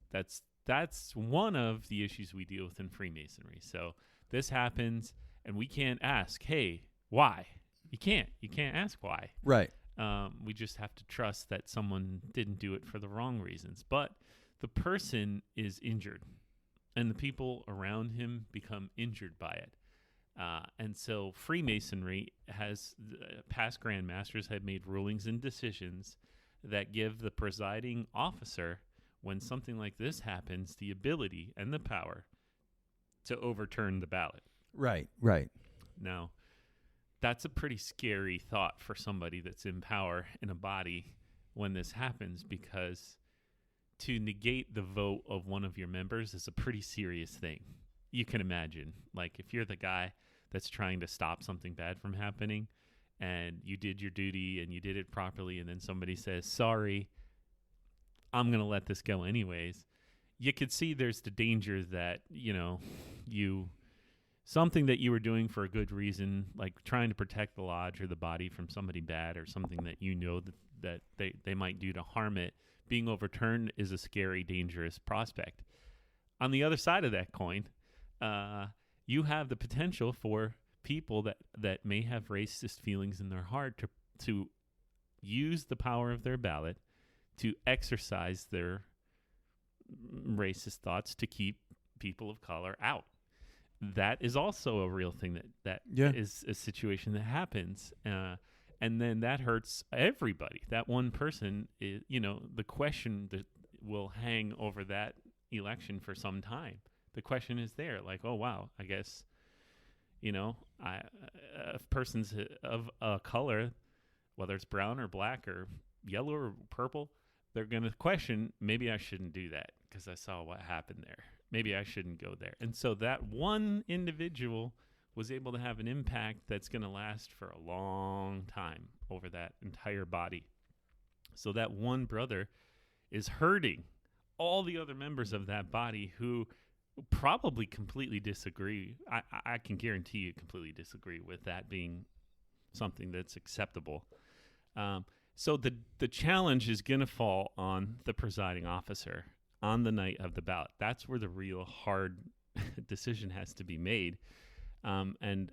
Speaker 3: one of the issues we deal with in Freemasonry. So this happens, and we can't ask, hey, why? You can't ask why.
Speaker 1: Right.
Speaker 3: We just have to trust that someone didn't do it for the wrong reasons. But the person is injured, and the people around him become injured by it. And so Freemasonry has, past grandmasters have made rulings and decisions that give the presiding officer, when something like this happens, the ability and the power to overturn the ballot.
Speaker 1: Right.
Speaker 3: Now, that's a pretty scary thought for somebody that's in power in a body when this happens, because to negate the vote of one of your members is a pretty serious thing. You can imagine, like, if you're the guy that's trying to stop something bad from happening and you did your duty and you did it properly, and then somebody says, sorry, I'm going to let this go anyways. You could see there's the danger that, something that you were doing for a good reason, like trying to protect the lodge or the body from somebody bad or something that that they might do to harm it, being overturned is a scary, dangerous prospect. On the other side of that coin, you have the potential for people that may have racist feelings in their heart to use the power of their ballot to exercise their racist thoughts to keep people of color out. That is also a real thing that is a situation that happens. And then that hurts everybody. That one person is, the question that will hang over that election for some time. The question is there, like, oh, wow, I guess, if persons of color, whether it's brown or black or yellow or purple, they're going to question, maybe I shouldn't do that because I saw what happened there. Maybe I shouldn't go there. And so that one individual was able to have an impact that's going to last for a long time over that entire body. So that one brother is hurting all the other members of that body who probably completely disagree. I can guarantee you completely disagree with that being something that's acceptable. So the challenge is going to fall on the presiding officer on the night of the ballot. That's where the real hard decision has to be made. And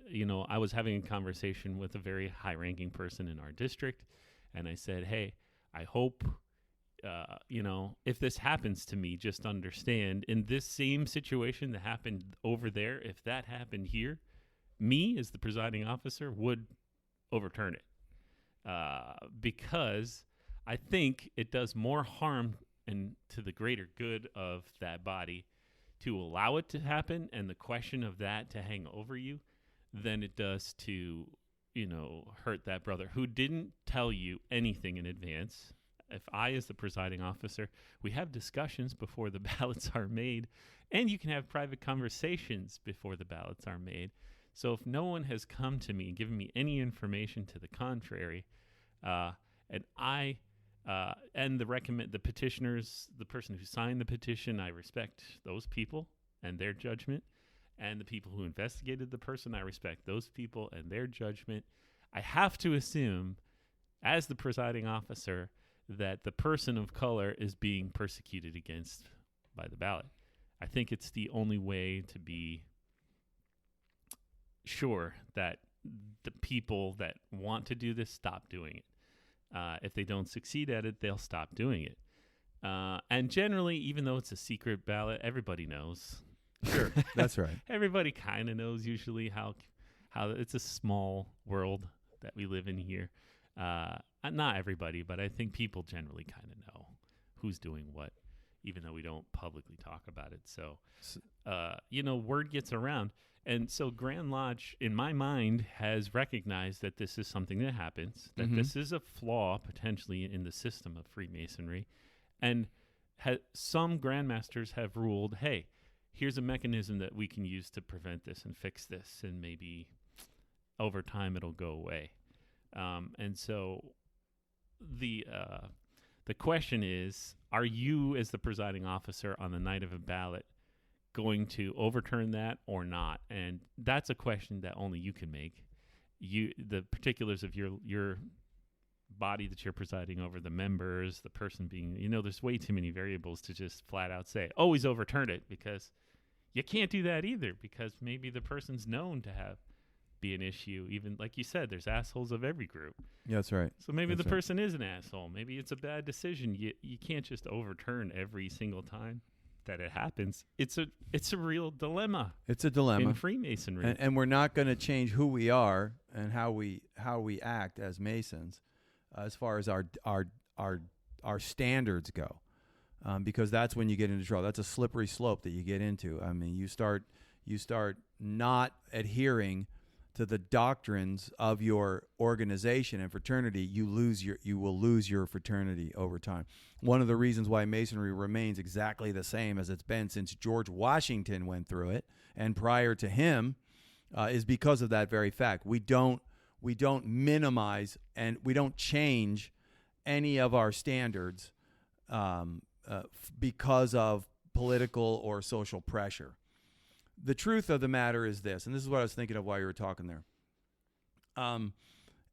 Speaker 3: I was having a conversation with a very high-ranking person in our district, and I said, hey, I hope, if this happens to me, just understand, in this same situation that happened over there, if that happened here, me as the presiding officer would overturn it. Because I think it does more harm and to the greater good of that body to allow it to happen and the question of that to hang over you than it does to, hurt that brother who didn't tell you anything in advance. If I, as the presiding officer, we have discussions before the ballots are made, and you can have private conversations before the ballots are made. So if no one has come to me and given me any information to the contrary, and I and the petitioners, the person who signed the petition, I respect those people and their judgment, and the people who investigated the person, I respect those people and their judgment. I have to assume, as the presiding officer, that the person of color is being persecuted against by the ballot. I think it's the only way to be sure that the people that want to do this stop doing it. If they don't succeed at it, they'll stop doing it. And generally, even though it's a secret ballot, everybody knows.
Speaker 1: Sure, that's right.
Speaker 3: Everybody kind of knows usually how it's a small world that we live in here. Not everybody, but I think people generally kind of know who's doing what, even though we don't publicly talk about it. So, word gets around. And so Grand Lodge, in my mind, has recognized that this is something that happens, that this is a flaw potentially in the system of Freemasonry. And some grandmasters have ruled, hey, here's a mechanism that we can use to prevent this and fix this, and maybe over time it'll go away. And so the question is, are you, as the presiding officer on the night of a ballot, going to overturn that or not? And that's a question that only you can make. The particulars of your body that you're presiding over, the members, the person being, there's way too many variables to just flat out say, always overturn it, because you can't do that either, because maybe the person's known to be an issue. Even like you said, there's assholes of every group.
Speaker 1: Yeah, that's right.
Speaker 3: So maybe the person is an asshole. Maybe it's a bad decision. You can't just overturn every single time that it happens. It's a real dilemma.
Speaker 1: It's a dilemma
Speaker 3: in Freemasonry,
Speaker 1: and we're not going to change who we are and how we act as Masons, as far as our standards go, because that's when you get into trouble. That's a slippery slope that you get into. I mean, you start you start not adhering to the doctrines of your organization and fraternity, you will lose your fraternity over time. One of the reasons why Masonry remains exactly the same as it's been since George Washington went through it, and prior to him, is because of that very fact. We don't minimize and we don't change any of our standards because of political or social pressure. The truth of the matter is this, and this is what I was thinking of while you were talking there,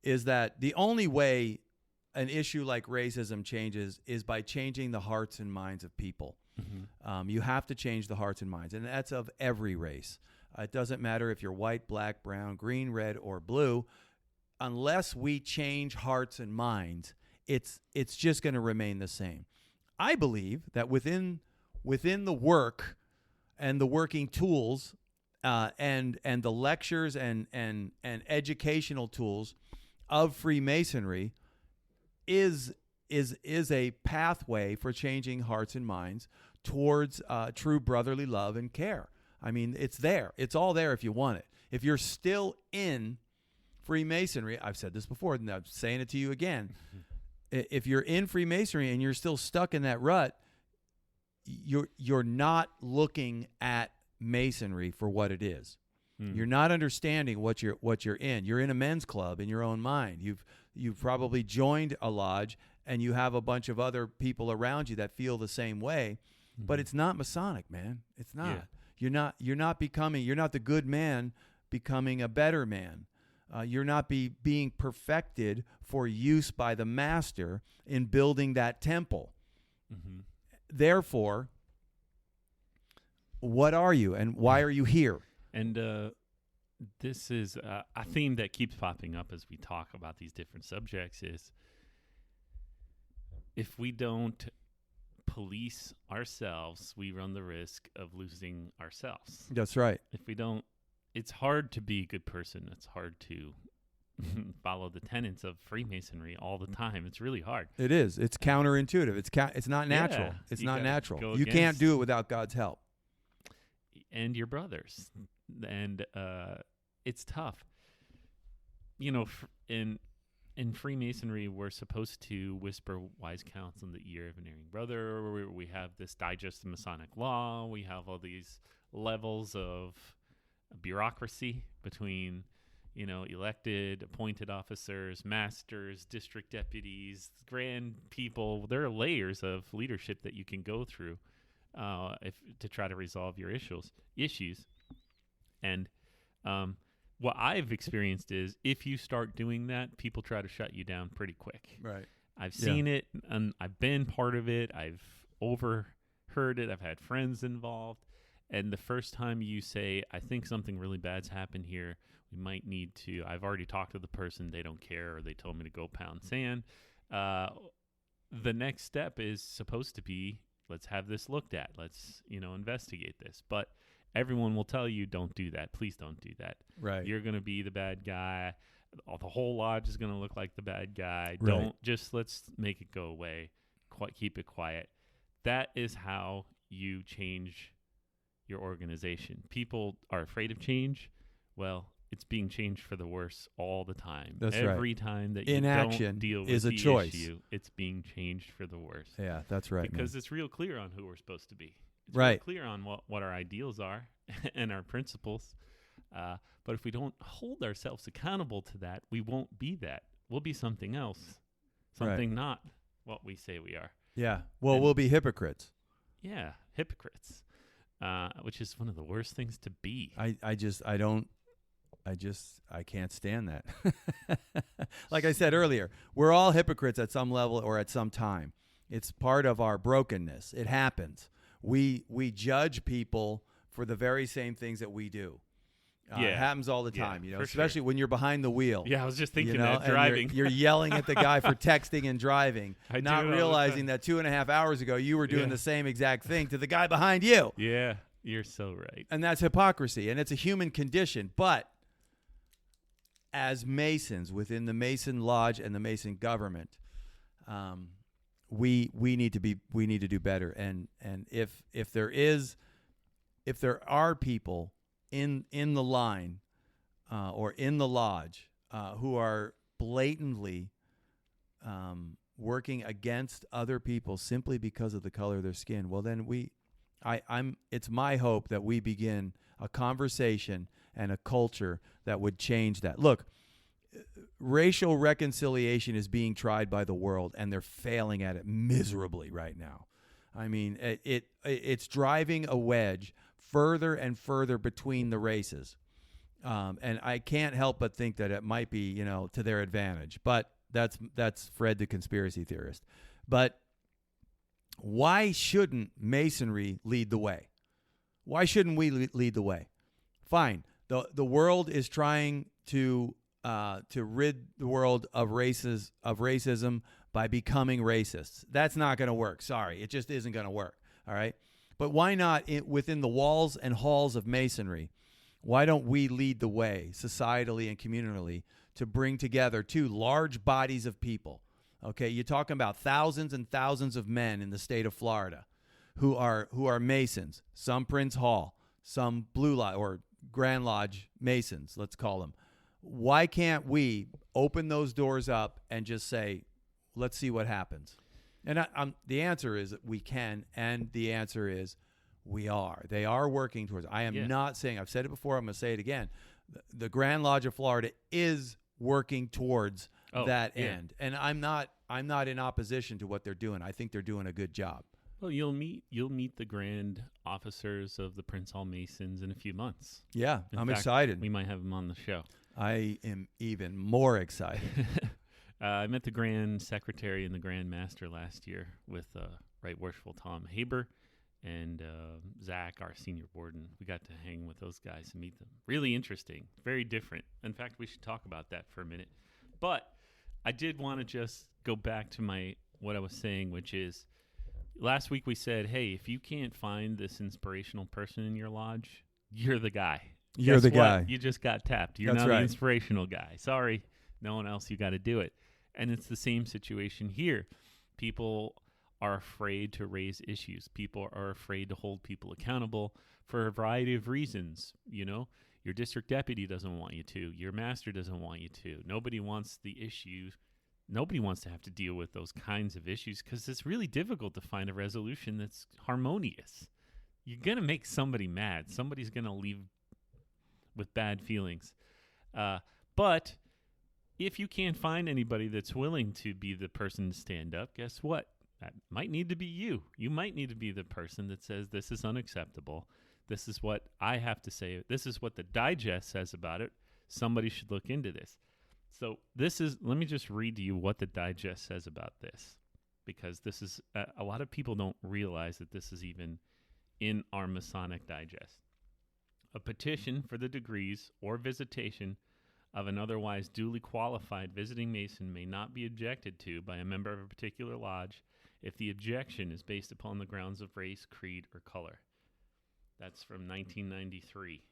Speaker 1: is that the only way an issue like racism changes is by changing the hearts and minds of people. Mm-hmm. You have to change the hearts and minds, and that's of every race. It doesn't matter if you're white, black, brown, green, red, or blue. Unless we change hearts and minds, it's just going to remain the same. I believe that within the work and the working tools and the lectures and educational tools of Freemasonry is a pathway for changing hearts and minds towards true brotherly love and care. I mean, it's there. It's all there if you want it. If you're still in Freemasonry, I've said this before, and I'm saying it to you again. If you're in Freemasonry and you're still stuck in that rut, you're not looking at Masonry for what it is. You're not understanding what you're in. You're in a men's club in your own mind. You've probably joined a lodge and you have a bunch of other people around you that feel the same way, but it's not Masonic, man. It's not. Yeah. You're not the good man becoming a better man. You're not being perfected for use by the master in building that temple. Mm-hmm. Therefore, what are you and why are you here?
Speaker 3: And this is a theme that keeps popping up as we talk about these different subjects is if we don't police ourselves, we run the risk of losing ourselves.
Speaker 1: That's right.
Speaker 3: If we don't, it's hard to be a good person. It's hard to follow the tenets of Freemasonry all the time. It's really hard.
Speaker 1: It is. It's counterintuitive. It's not natural.
Speaker 3: Yeah,
Speaker 1: it's not natural. You
Speaker 3: against,
Speaker 1: can't do it without God's help.
Speaker 3: And your brothers. And it's tough. You know, in Freemasonry, we're supposed to whisper wise counsel in the ear of an erring brother. We have this digest of Masonic law. We have all these levels of bureaucracy between, you know, elected, appointed officers, masters, district deputies, grand people. There are layers of leadership that you can go through to try to resolve your issues. And what I've experienced is if you start doing that, people try to shut you down pretty quick.
Speaker 1: Right.
Speaker 3: I've seen it, and I've been part of it. I've overheard it. I've had friends involved. And the first time you say, I think something really bad's happened here, we might need to, I've already talked to the person, they don't care, or they told me to go pound sand. The next step is supposed to be, let's have this looked at. Let's, investigate this. But everyone will tell you, don't do that. Please don't do that.
Speaker 1: Right.
Speaker 3: You're going to be the bad guy. The whole lodge is going to look like the bad guy.
Speaker 1: Right.
Speaker 3: Let's make it go away. Keep it quiet. That is how you change your organization. People are afraid of change. Well, it's being changed for the worse all the time.
Speaker 1: That's
Speaker 3: Every
Speaker 1: right.
Speaker 3: time that you
Speaker 1: Inaction
Speaker 3: don't deal with
Speaker 1: is a
Speaker 3: the
Speaker 1: choice.
Speaker 3: issue, it's being changed for the worse.
Speaker 1: Yeah, that's right.
Speaker 3: Because it's real clear on who we're supposed to be. It's
Speaker 1: right.
Speaker 3: real clear on what our ideals are and our principles. But if we don't hold ourselves accountable to that, we won't be that. We'll be something else. Something not what we say we are.
Speaker 1: Yeah. Well, we'll be hypocrites.
Speaker 3: Yeah, hypocrites. Which is one of the worst things to be.
Speaker 1: I can't stand that. Like I said earlier, we're all hypocrites at some level or at some time. It's part of our brokenness. It happens. We judge people for the very same things that we do. It happens all the time, especially when you're behind the wheel.
Speaker 3: Yeah, I was just thinking that, driving.
Speaker 1: You're yelling at the guy for texting and driving, not realizing that 2.5 hours ago you were doing the same exact thing to the guy behind you.
Speaker 3: Yeah, you're so right.
Speaker 1: And that's hypocrisy, and it's a human condition. But as Masons within the Mason Lodge and the Mason government, we need to do better. And if there are people in the line or in the lodge who are blatantly working against other people simply because of the color of their skin, well, then it's my hope that we begin a conversation and a culture that would change that. Look, racial reconciliation is being tried by the world, and they're failing at it miserably right now. I mean, it's driving a wedge further and further between the races. And I can't help but think that it might be, to their advantage. But that's Fred the conspiracy theorist. But why shouldn't Masonry lead the way? Why shouldn't we lead the way? Fine. The world is trying to rid the world of racism by becoming racists. That's not going to work. Sorry, it just isn't going to work. All right. But why not within the walls and halls of Masonry? Why don't we lead the way societally and communally to bring together two large bodies of people? Okay, you're talking about thousands and thousands of men in the state of Florida who are Masons, some Prince Hall, some Blue Lodge or Grand Lodge Masons, let's call them. Why can't we open those doors up and just say, let's see what happens? And the answer is we can, and the answer is we are. They are working towards it. I am not saying, I've said it before, I'm going to say it again. The Grand Lodge of Florida is working towards that end. And I'm not in opposition to what they're doing. I think they're doing a good job.
Speaker 3: Well, you'll meet the grand officers of the Prince Hall Masons in a few months.
Speaker 1: Yeah,
Speaker 3: In
Speaker 1: I'm
Speaker 3: fact,
Speaker 1: excited.
Speaker 3: We might have them on the show.
Speaker 1: I am even more excited.
Speaker 3: I met the Grand Secretary and the Grand Master last year with Right Worshipful Tom Haber and Zach, our senior warden. We got to hang with those guys and meet them. Really interesting. Very different. In fact, we should talk about that for a minute. But I did want to just go back to what I was saying, which is last week we said, hey, if you can't find this inspirational person in your lodge, you're the guy.
Speaker 1: You're
Speaker 3: Guess
Speaker 1: the
Speaker 3: what?
Speaker 1: guy.
Speaker 3: You just got tapped. You're
Speaker 1: That's
Speaker 3: not
Speaker 1: right.
Speaker 3: the inspirational guy. Sorry, no one else. You got to do it. And it's the same situation here. People are afraid to raise issues. People are afraid to hold people accountable for a variety of reasons. Your district deputy doesn't want you to. Your master doesn't want you to. Nobody wants the issue. Nobody wants to have to deal with those kinds of issues because it's really difficult to find a resolution that's harmonious. You're going to make somebody mad. Somebody's going to leave with bad feelings. But if you can't find anybody that's willing to be the person to stand up, guess what? That might need to be you. You might need to be the person that says, this is unacceptable. This is what I have to say. This is what the digest says about it. Somebody should look into this. So let me just read to you what the digest says about this, because this is, a lot of people don't realize that this is even in our Masonic digest. A petition for the degrees or visitation of an otherwise duly qualified visiting Mason may not be objected to by a member of a particular lodge if the objection is based upon the grounds of race, creed, or color. That's from 1993.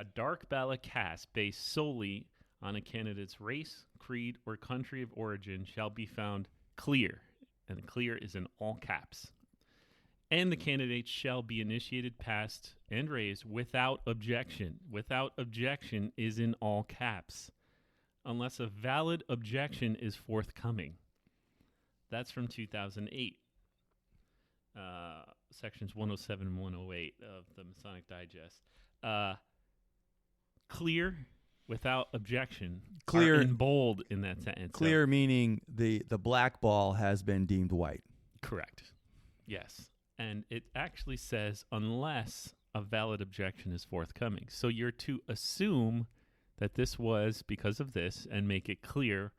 Speaker 3: A dark ballot cast based solely on a candidate's race, creed, or country of origin shall be found clear, and clear is in all caps. And the candidate shall be initiated, passed, and raised without objection. Without objection is in all caps, unless a valid objection is forthcoming. That's from 2008, sections 107 and 108 of the Masonic Digest. Clear, without objection,
Speaker 1: Clear
Speaker 3: are in bold in that sentence.
Speaker 1: Clear meaning the black ball has been deemed white.
Speaker 3: Correct. Yes. And it actually says unless a valid objection is forthcoming. So you're to assume that this was because of this and make it clear.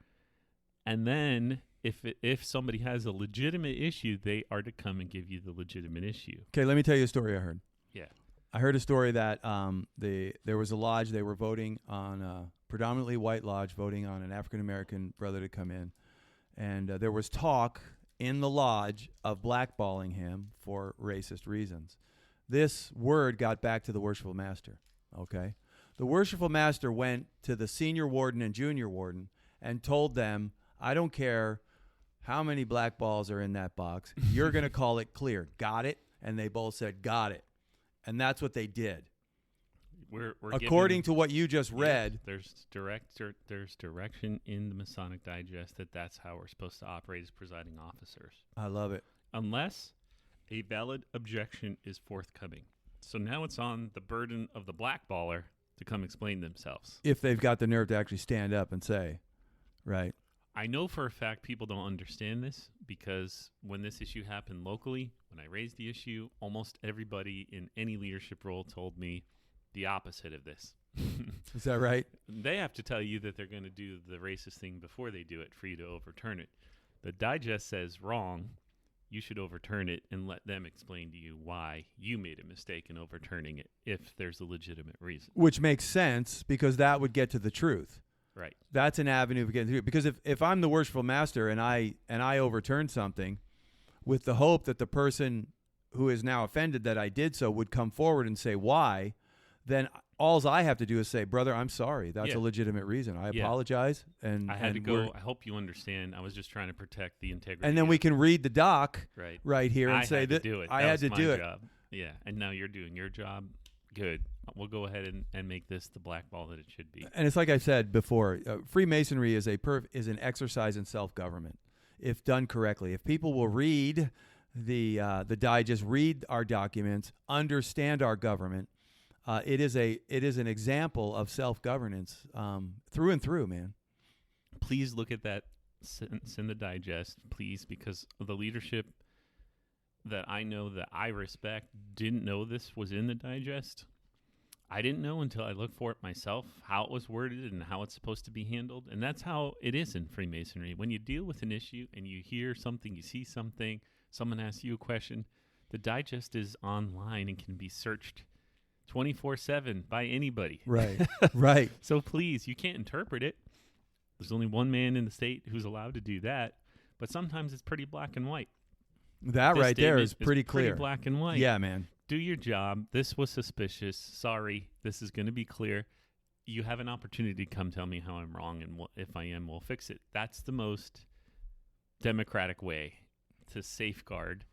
Speaker 3: And then if somebody has a legitimate issue, they are to come and give you the legitimate issue.
Speaker 1: Okay, let me tell you a story I heard.
Speaker 3: Yeah.
Speaker 1: I heard a story that there was a lodge, they were voting on a predominantly white lodge, voting on an African-American brother to come in. And there was talk in the lodge of blackballing him for racist reasons. This word got back to the worshipful master, okay? The worshipful master went to the senior warden and junior warden and told them, I don't care how many black balls are in that box, you're going to call it clear. Got it? And they both said, got it. And that's what they did.
Speaker 3: we're
Speaker 1: according to what you just read.
Speaker 3: There's direction in the Masonic Digest that's how we're supposed to operate as presiding officers.
Speaker 1: I love it.
Speaker 3: Unless a valid objection is forthcoming. So now it's on the burden of the blackballer to come explain themselves.
Speaker 1: If they've got the nerve to actually stand up and say, right.
Speaker 3: I know for a fact people don't understand this because when this issue happened locally, when I raised the issue, almost everybody in any leadership role told me the opposite of this.
Speaker 1: Is that right?
Speaker 3: They have to tell you that they're going to do the racist thing before they do it for you to overturn it. The digest says wrong. You should overturn it and let them explain to you why you made a mistake in overturning it if there's a legitimate reason.
Speaker 1: Which makes sense because that would get to the truth.
Speaker 3: Right.
Speaker 1: That's an avenue of getting through. Because if I'm the worshipful master and I overturn something with the hope that the person who is now offended that I did so would come forward and say why, then all I have to do is say, brother, I'm sorry. That's a legitimate reason. I apologize. And
Speaker 3: I had to go. I hope you understand. I was just trying to protect the integrity.
Speaker 1: And then we can read the doc right here and
Speaker 3: I
Speaker 1: say
Speaker 3: that do it.
Speaker 1: I had to do it.
Speaker 3: Yeah. And now you're doing your job. Good. We'll go ahead and make this the black ball that it should be.
Speaker 1: And it's like I said before, Freemasonry is an exercise in self-government if done correctly. If people will read the digest, read our documents, understand our government, it is an example of self-governance through and through, man.
Speaker 3: Please look at that sentence in the digest, please, because the leadership that I know that I respect didn't know this was in the digest. I didn't know until I looked for it myself, how it was worded and how it's supposed to be handled. And that's how it is in Freemasonry. When you deal with an issue and you hear something, you see something, someone asks you a question, the digest is online and can be searched 24/7 by anybody.
Speaker 1: Right, right.
Speaker 3: So please, you can't interpret it. There's only one man in the state who's allowed to do that. But sometimes it's pretty black and white.
Speaker 1: That
Speaker 3: this
Speaker 1: right there is pretty clear.
Speaker 3: Pretty black and white.
Speaker 1: Yeah, man.
Speaker 3: Do your job. This was suspicious. Sorry. This is going to be clear. You have an opportunity to come tell me how I'm wrong, and if I am, we'll fix it. That's the most democratic way to safeguard,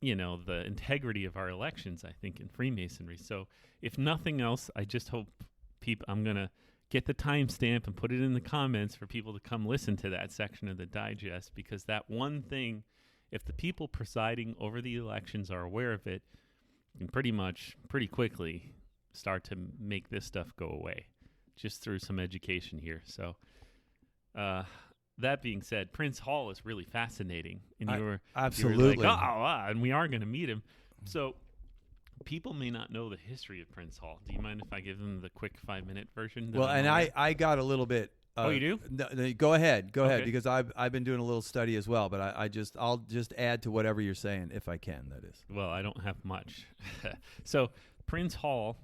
Speaker 3: the integrity of our elections, I think, in Freemasonry. So if nothing else, I just hope I'm going to get the timestamp and put it in the comments for people to come listen to that section of the digest, because that one thing, if the people presiding over the elections are aware of it, you can pretty quickly start to make this stuff go away just through some education here. So that being said, Prince Hall is really fascinating. And
Speaker 1: absolutely.
Speaker 3: You were like, and we are going to meet him. So people may not know the history of Prince Hall. Do you mind if I give them the quick 5-minute version?
Speaker 1: Well, and I got a little bit.
Speaker 3: Oh, you do?
Speaker 1: No, go ahead, because I've been doing a little study as well. But I'll just add to whatever you're saying if I can. That is.
Speaker 3: Well, I don't have much. So Prince Hall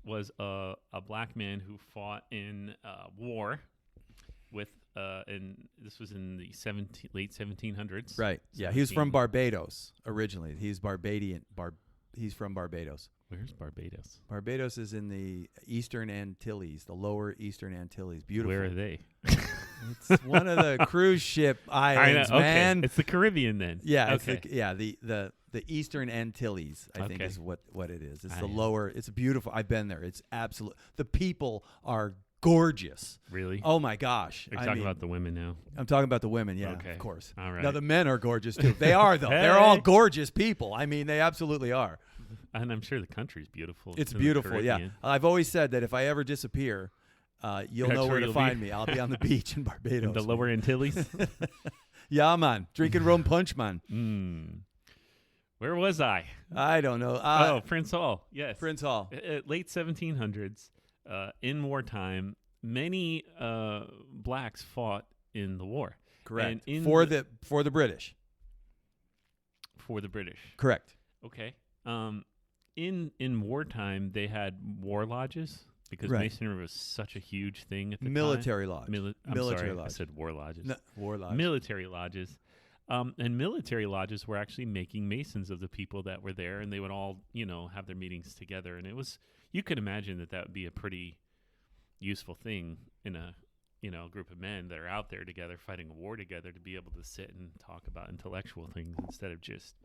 Speaker 3: was a black man who fought in war with, and this was in the late 1700s.
Speaker 1: Right. Yeah, he was from Barbados originally. He's Barbadian. He's from Barbados.
Speaker 3: Where's Barbados?
Speaker 1: Barbados is in the Eastern Antilles, the lower Eastern Antilles. Beautiful.
Speaker 3: Where are they?
Speaker 1: It's one of the cruise ship islands, man.
Speaker 3: Okay. It's the Caribbean then.
Speaker 1: Yeah.
Speaker 3: Okay.
Speaker 1: The Eastern Antilles, I think, is what it is. It's the
Speaker 3: am.
Speaker 1: lower. It's beautiful. I've been there. It's absolute. The people are gorgeous.
Speaker 3: Really?
Speaker 1: Oh my gosh.
Speaker 3: Are you talking about the women now?
Speaker 1: I'm talking about the women. Yeah,
Speaker 3: okay.
Speaker 1: Of course.
Speaker 3: All right.
Speaker 1: Now the men are gorgeous too. They are though.
Speaker 3: Hey.
Speaker 1: They're all gorgeous people. I mean, they absolutely are.
Speaker 3: And I'm sure the country's beautiful.
Speaker 1: It's beautiful, yeah. I've always said that if I ever disappear, you'll know where to find me. I'll be on the beach in Barbados.
Speaker 3: In the lower Antilles?
Speaker 1: Yeah, man. Drinking rum punch, man.
Speaker 3: Where was I?
Speaker 1: I don't know.
Speaker 3: Prince Hall. Yes.
Speaker 1: Prince Hall.
Speaker 3: Late 1700s, in wartime, many blacks fought in the war.
Speaker 1: Correct.
Speaker 3: And
Speaker 1: for the British.
Speaker 3: For the British.
Speaker 1: Correct.
Speaker 3: Okay. In wartime, they had war lodges because Masonry was such a huge thing at the
Speaker 1: military
Speaker 3: time.
Speaker 1: Lodge.
Speaker 3: Military
Speaker 1: lodge.
Speaker 3: I said war lodges.
Speaker 1: No, war lodge.
Speaker 3: Military lodges. And military lodges were actually making masons of the people that were there, and they would all, have their meetings together. And you could imagine that would be a pretty useful thing in a, group of men that are out there together fighting a war together, to be able to sit and talk about intellectual things instead of just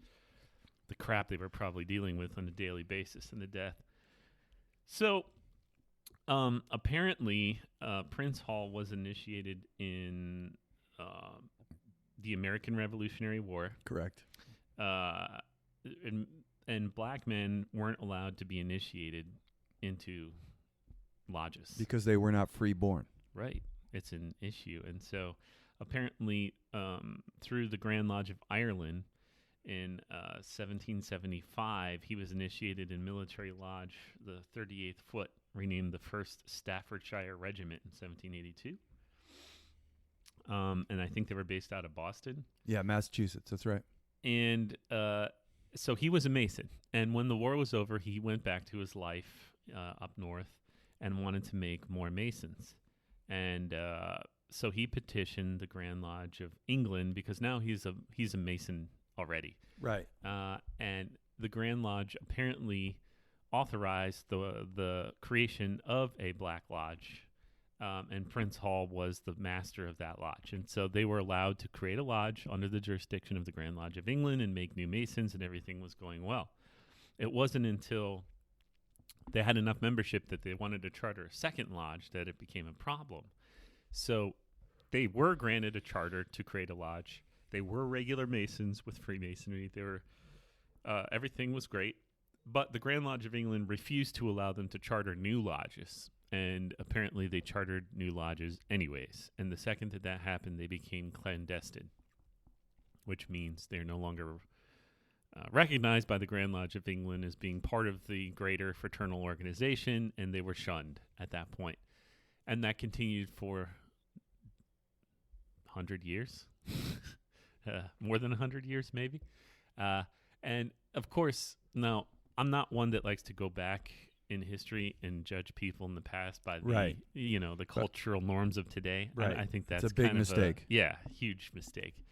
Speaker 3: the crap they were probably dealing with on a daily basis and the death. So, apparently, Prince Hall was initiated in the American Revolutionary War.
Speaker 1: Correct.
Speaker 3: And black men weren't allowed to be initiated into lodges.
Speaker 1: Because they were not free-born.
Speaker 3: Right. It's an issue. And so apparently through the Grand Lodge of Ireland in 1775, he was initiated in Military Lodge, the 38th Foot, renamed the 1st Staffordshire Regiment in 1782. And I think they were based out of Boston.
Speaker 1: Yeah, Massachusetts. That's right.
Speaker 3: And so he was a Mason. And when the war was over, he went back to his life up north and wanted to make more Masons. And so he petitioned the Grand Lodge of England because now he's a Mason already.
Speaker 1: Right.
Speaker 3: And the Grand Lodge apparently authorized the creation of a Black Lodge. And Prince Hall was the master of that lodge. And so they were allowed to create a lodge under the jurisdiction of the Grand Lodge of England and make new Masons, and everything was going well. It wasn't until they had enough membership that they wanted to charter a second lodge that it became a problem. So they were granted a charter to create a lodge. They were regular Masons with Freemasonry. They were everything was great, but the Grand Lodge of England refused to allow them to charter new lodges. And apparently they chartered new lodges anyways. And the second that happened, they became clandestine, which means they're no longer recognized by the Grand Lodge of England as being part of the greater fraternal organization, and they were shunned at that point. And that continued for 100 years, more than 100 years maybe. And of course, now I'm not one that likes to go back in history and judge people in the past by the
Speaker 1: Right.
Speaker 3: The cultural norms of today.
Speaker 1: Right.
Speaker 3: And I think that's
Speaker 1: It's a big
Speaker 3: kind of
Speaker 1: mistake.
Speaker 3: huge mistake.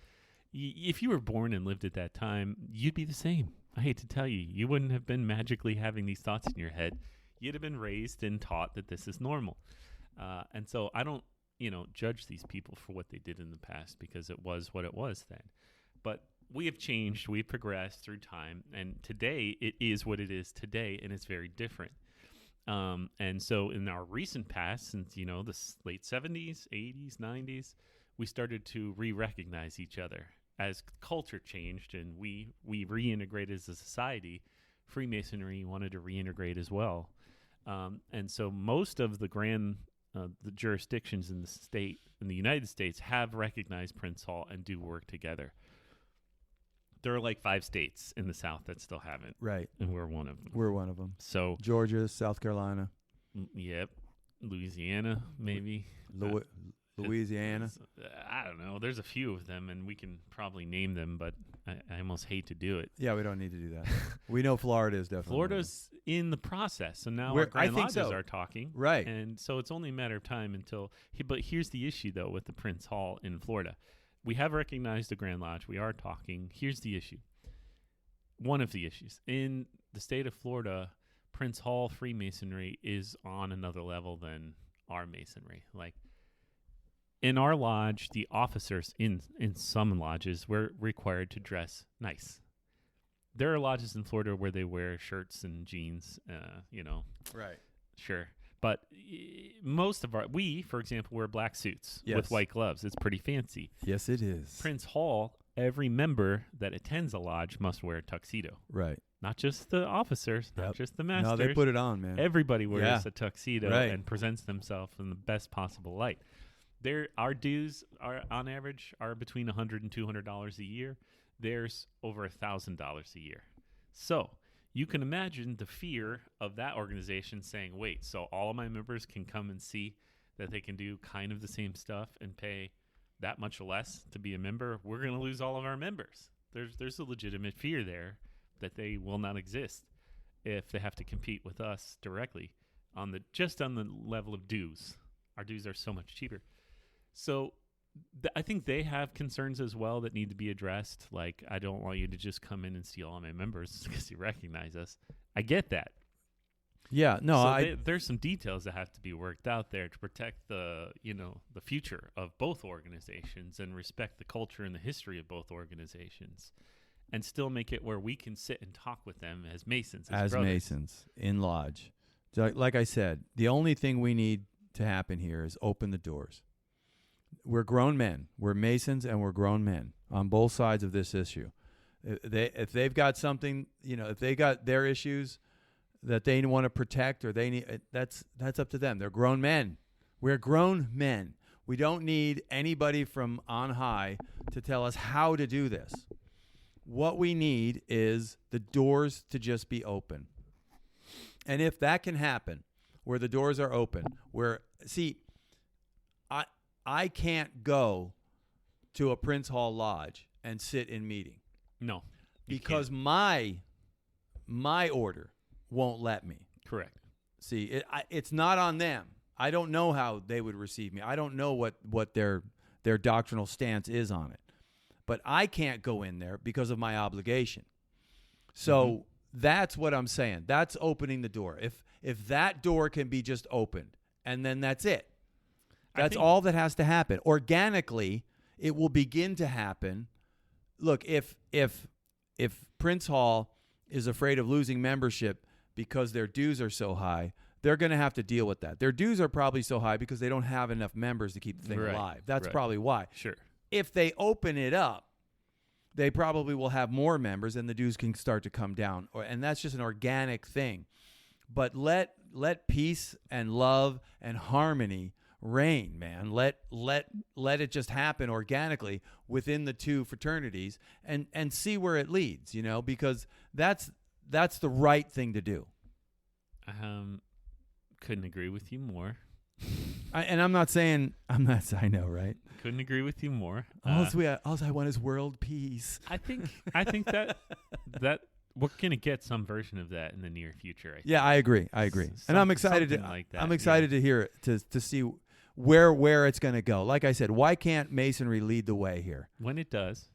Speaker 3: If you were born and lived at that time, you'd be the same. I hate to tell you, you wouldn't have been magically having these thoughts in your head. You'd have been raised and taught that this is normal. And so I don't, judge these people for what they did in the past, because it was what it was then. But we have changed, we've progressed through time, and today it is what it is today, and it's very different. And so in our recent past, since, the late 70s, 80s, 90s, we started to re-recognize each other. As culture changed and we reintegrated as a society, Freemasonry wanted to reintegrate as well. And so most of the jurisdictions in the United States have recognized Prince Hall and do work together. There are like 5 states in the South that still haven't.
Speaker 1: Right.
Speaker 3: And we're one of them.
Speaker 1: We're one of them.
Speaker 3: So
Speaker 1: Georgia, South Carolina.
Speaker 3: Yep. Louisiana, maybe.
Speaker 1: Louisiana.
Speaker 3: I don't know. There's a few of them, and we can probably name them, but I almost hate to do it.
Speaker 1: Yeah, we don't need to do that. We know Florida is definitely.
Speaker 3: Florida's in the process, so now
Speaker 1: We're-
Speaker 3: our Grand
Speaker 1: I think
Speaker 3: Lodges
Speaker 1: so.
Speaker 3: are talking.
Speaker 1: Right.
Speaker 3: And so it's only a matter of time until... But here's the issue, though, with the Prince Hall in Florida. We have recognized the Grand Lodge. We are talking. Here's the issue. One of the issues. In the state of Florida, Prince Hall Freemasonry is on another level than our Masonry. Like, in our lodge, the officers in some lodges were required to dress nice. There are lodges in Florida where they wear shirts and jeans,
Speaker 1: Right.
Speaker 3: Sure. But most of for example, wear black suits
Speaker 1: Yes.
Speaker 3: with white gloves. It's pretty fancy.
Speaker 1: Yes, it is.
Speaker 3: Prince Hall, every member that attends a lodge must wear a tuxedo.
Speaker 1: Right.
Speaker 3: Not just the officers, not
Speaker 1: Yep.
Speaker 3: just the masters.
Speaker 1: No, they put it on, man.
Speaker 3: Everybody wears
Speaker 1: Yeah.
Speaker 3: a tuxedo
Speaker 1: Right.
Speaker 3: and presents themselves in the best possible light. Our dues are on average are between $100 and $200 a year. Theirs over $1,000 a year. So you can imagine the fear of that organization saying, "Wait, so all of my members can come and see that they can do kind of the same stuff and pay that much less to be a member? We're going to lose all of our members." There's a legitimate fear there that they will not exist if they have to compete with us directly on the level of dues. Our dues are so much cheaper. So I think they have concerns as well that need to be addressed. Like, I don't want you to just come in and steal all my members because you recognize us. I get that.
Speaker 1: Yeah, no,
Speaker 3: So there's some details that have to be worked out there to protect the future of both organizations and respect the culture and the history of both organizations, and still make it where we can sit and talk with them as Masons, as brothers.
Speaker 1: Masons in lodge. So like I said, the only thing we need to happen here is open the doors. We're grown men. We're Masons, and we're grown men on both sides of this issue. If they've got something, if they got their issues that they want to protect, or they need, that's up to them. They're grown men. We're grown men. We don't need anybody from on high to tell us how to do this. What we need is the doors to just be open. And if that can happen, where the doors are open, I can't go to a Prince Hall Lodge and sit in meeting.
Speaker 3: No.
Speaker 1: Because my order won't let me.
Speaker 3: Correct.
Speaker 1: See, it's not on them. I don't know how they would receive me. I don't know what their doctrinal stance is on it. But I can't go in there because of my obligation. So that's what I'm saying. That's opening the door. If that door can be just opened, and then that's it. That's all that has to happen. Organically, it will begin to happen. Look, if Prince Hall is afraid of losing membership because their dues are so high, they're going to have to deal with that. Their dues are probably so high because they don't have enough members to keep the thing alive. That's probably why.
Speaker 3: Sure.
Speaker 1: If they open it up, they probably will have more members, and the dues can start to come down. And that's just an organic thing. But let peace and love and harmony reign, man. Let it just happen organically within the two fraternities, and see where it leads, because that's the right thing to do.
Speaker 3: Couldn't agree with you more.
Speaker 1: I know, right?
Speaker 3: Couldn't agree with you more.
Speaker 1: All I want is world peace.
Speaker 3: I think that we're gonna get some version of that in the near future.
Speaker 1: I agree. And I'm excited to hear it, to see where it's going to go. Like I said, why can't Masonry lead the way here?
Speaker 3: When it does,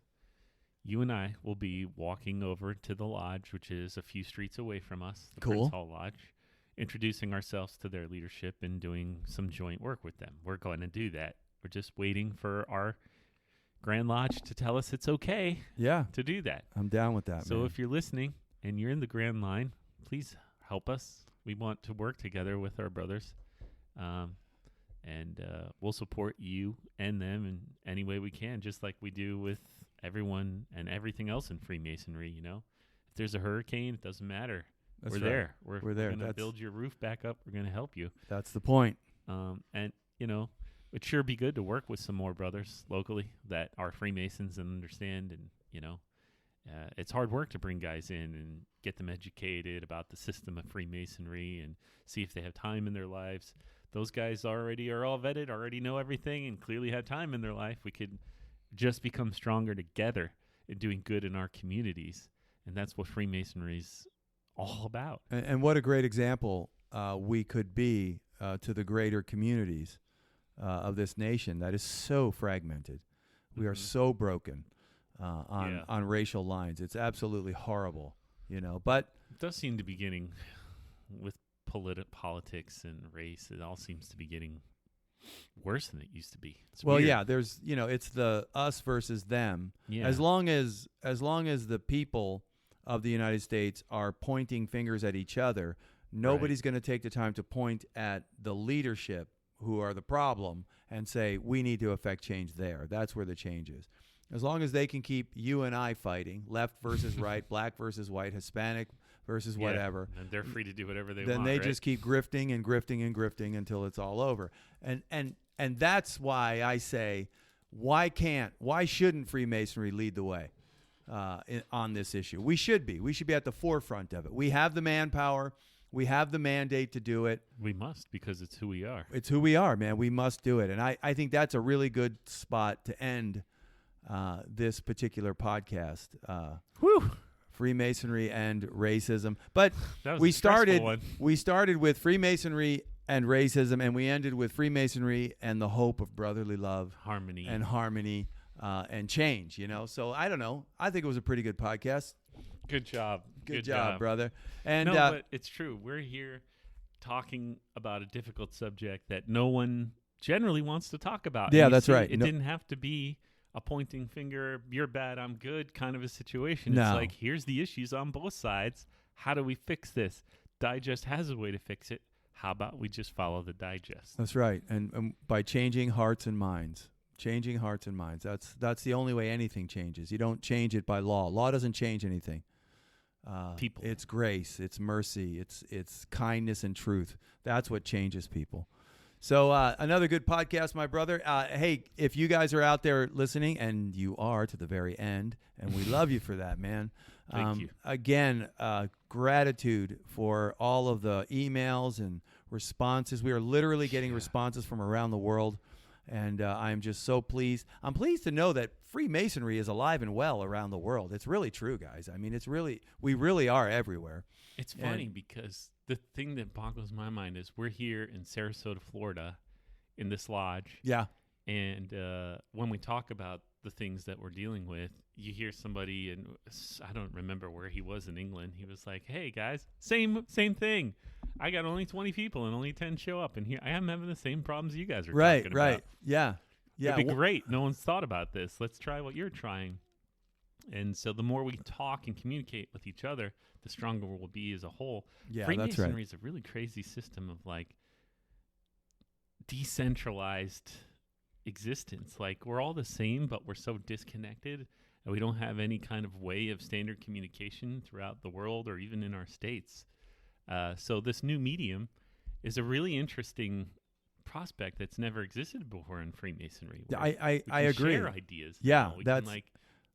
Speaker 3: you and I will be walking over to the lodge, which is a few streets away from us, the Prince Hall Lodge, introducing ourselves to their leadership and doing some joint work with them. We're going to do that. We're just waiting for our Grand Lodge to tell us it's okay to do that.
Speaker 1: I'm down with that,
Speaker 3: So
Speaker 1: man.
Speaker 3: if you're listening and you're in the Grand Line, please help us. We want to work together with our brothers. And we'll support you and them in any way we can, just like we do with everyone and everything else in Freemasonry. If there's a hurricane, it doesn't matter.
Speaker 1: That's
Speaker 3: we're
Speaker 1: right.
Speaker 3: there.
Speaker 1: We're there.
Speaker 3: We're going to build your roof back up. We're going to help you.
Speaker 1: That's the point.
Speaker 3: And it'd sure be good to work with some more brothers locally that are Freemasons and understand. And it's hard work to bring guys in and get them educated about the system of Freemasonry and see if they have time in their lives. Those guys already are all vetted, already know everything, and clearly had time in their life. We could just become stronger together in doing good in our communities. And that's what Freemasonry's all about.
Speaker 1: And what a great example we could be to the greater communities of this nation that is so fragmented. We are so broken on racial lines. It's absolutely horrible, But
Speaker 3: it does seem to be getting, with politics and race, it all seems to be getting worse than it used to be. It's weird.
Speaker 1: There's it's the us versus them.
Speaker 3: Yeah.
Speaker 1: As long as the people of the United States are pointing fingers at each other, nobody's going to take the time to point at the leadership who are the problem and say we need to affect change there. That's where the change is. As long as they can keep you and I fighting, left versus right, black versus white, Hispanic versus whatever.
Speaker 3: And they're free to do whatever they
Speaker 1: then
Speaker 3: want.
Speaker 1: Then they
Speaker 3: right?
Speaker 1: just keep grifting and grifting and grifting until it's all over. And that's why I say, why shouldn't Freemasonry lead the way on this issue? We should be. We should be at the forefront of it. We have the manpower. We have the mandate to do it.
Speaker 3: We must, because it's who we are.
Speaker 1: It's who we are, man. We must do it. And I think that's a really good spot to end this particular podcast. Freemasonry and racism. But we started with Freemasonry and racism, and we ended with Freemasonry and the hope of brotherly love, harmony, and change. So I don't know. I think it was a pretty good podcast.
Speaker 3: Good job.
Speaker 1: Good job, brother. And
Speaker 3: but it's true. We're here talking about a difficult subject that no one generally wants to talk about.
Speaker 1: Yeah, that's right.
Speaker 3: It didn't have to be a pointing finger, you're bad, I'm good kind of a situation.
Speaker 1: No.
Speaker 3: It's like, here's the issues on both sides. How do we fix this? Digest has a way to fix it. how about we just follow the digest?
Speaker 1: That's right. And by changing hearts and minds. Changing hearts and minds. That's the only way anything changes. You don't change it by law. Law doesn't change anything.
Speaker 3: People.
Speaker 1: It's grace. It's mercy. It's kindness and truth. That's what changes people. So another good podcast, my brother. Hey, if you guys are out there listening, and you are to the very end, and we love you for that, man.
Speaker 3: Thank you.
Speaker 1: Again, gratitude for all of the emails and responses. We are literally getting responses from around the world. And I'm just so pleased. I'm pleased to know that Freemasonry is alive and well around the world. It's really true, guys. I mean, we really are everywhere.
Speaker 3: It's funny because the thing that boggles my mind is we're here in Sarasota, Florida, in this lodge.
Speaker 1: Yeah.
Speaker 3: And when we talk about the things that we're dealing with, you hear somebody, and I don't remember where he was in England. He was like, "Hey guys, same thing. I got only 20 people and only 10 show up, and here I am having the same problems you guys are talking about."
Speaker 1: Right. Yeah.
Speaker 3: It'd be great. No one's thought about this. Let's try what you're trying. And so the more we talk and communicate with each other, the stronger we'll be as a whole.
Speaker 1: Yeah,
Speaker 3: Freemasonry
Speaker 1: that's right.
Speaker 3: is a really crazy system of like decentralized existence. Like we're all the same, but we're so disconnected, and we don't have any kind of way of standard communication throughout the world or even in our states. So this new medium is a really interesting prospect that's never existed before in Freemasonry.
Speaker 1: I
Speaker 3: I
Speaker 1: agree.
Speaker 3: Share ideas.
Speaker 1: Yeah,
Speaker 3: we
Speaker 1: that's
Speaker 3: can like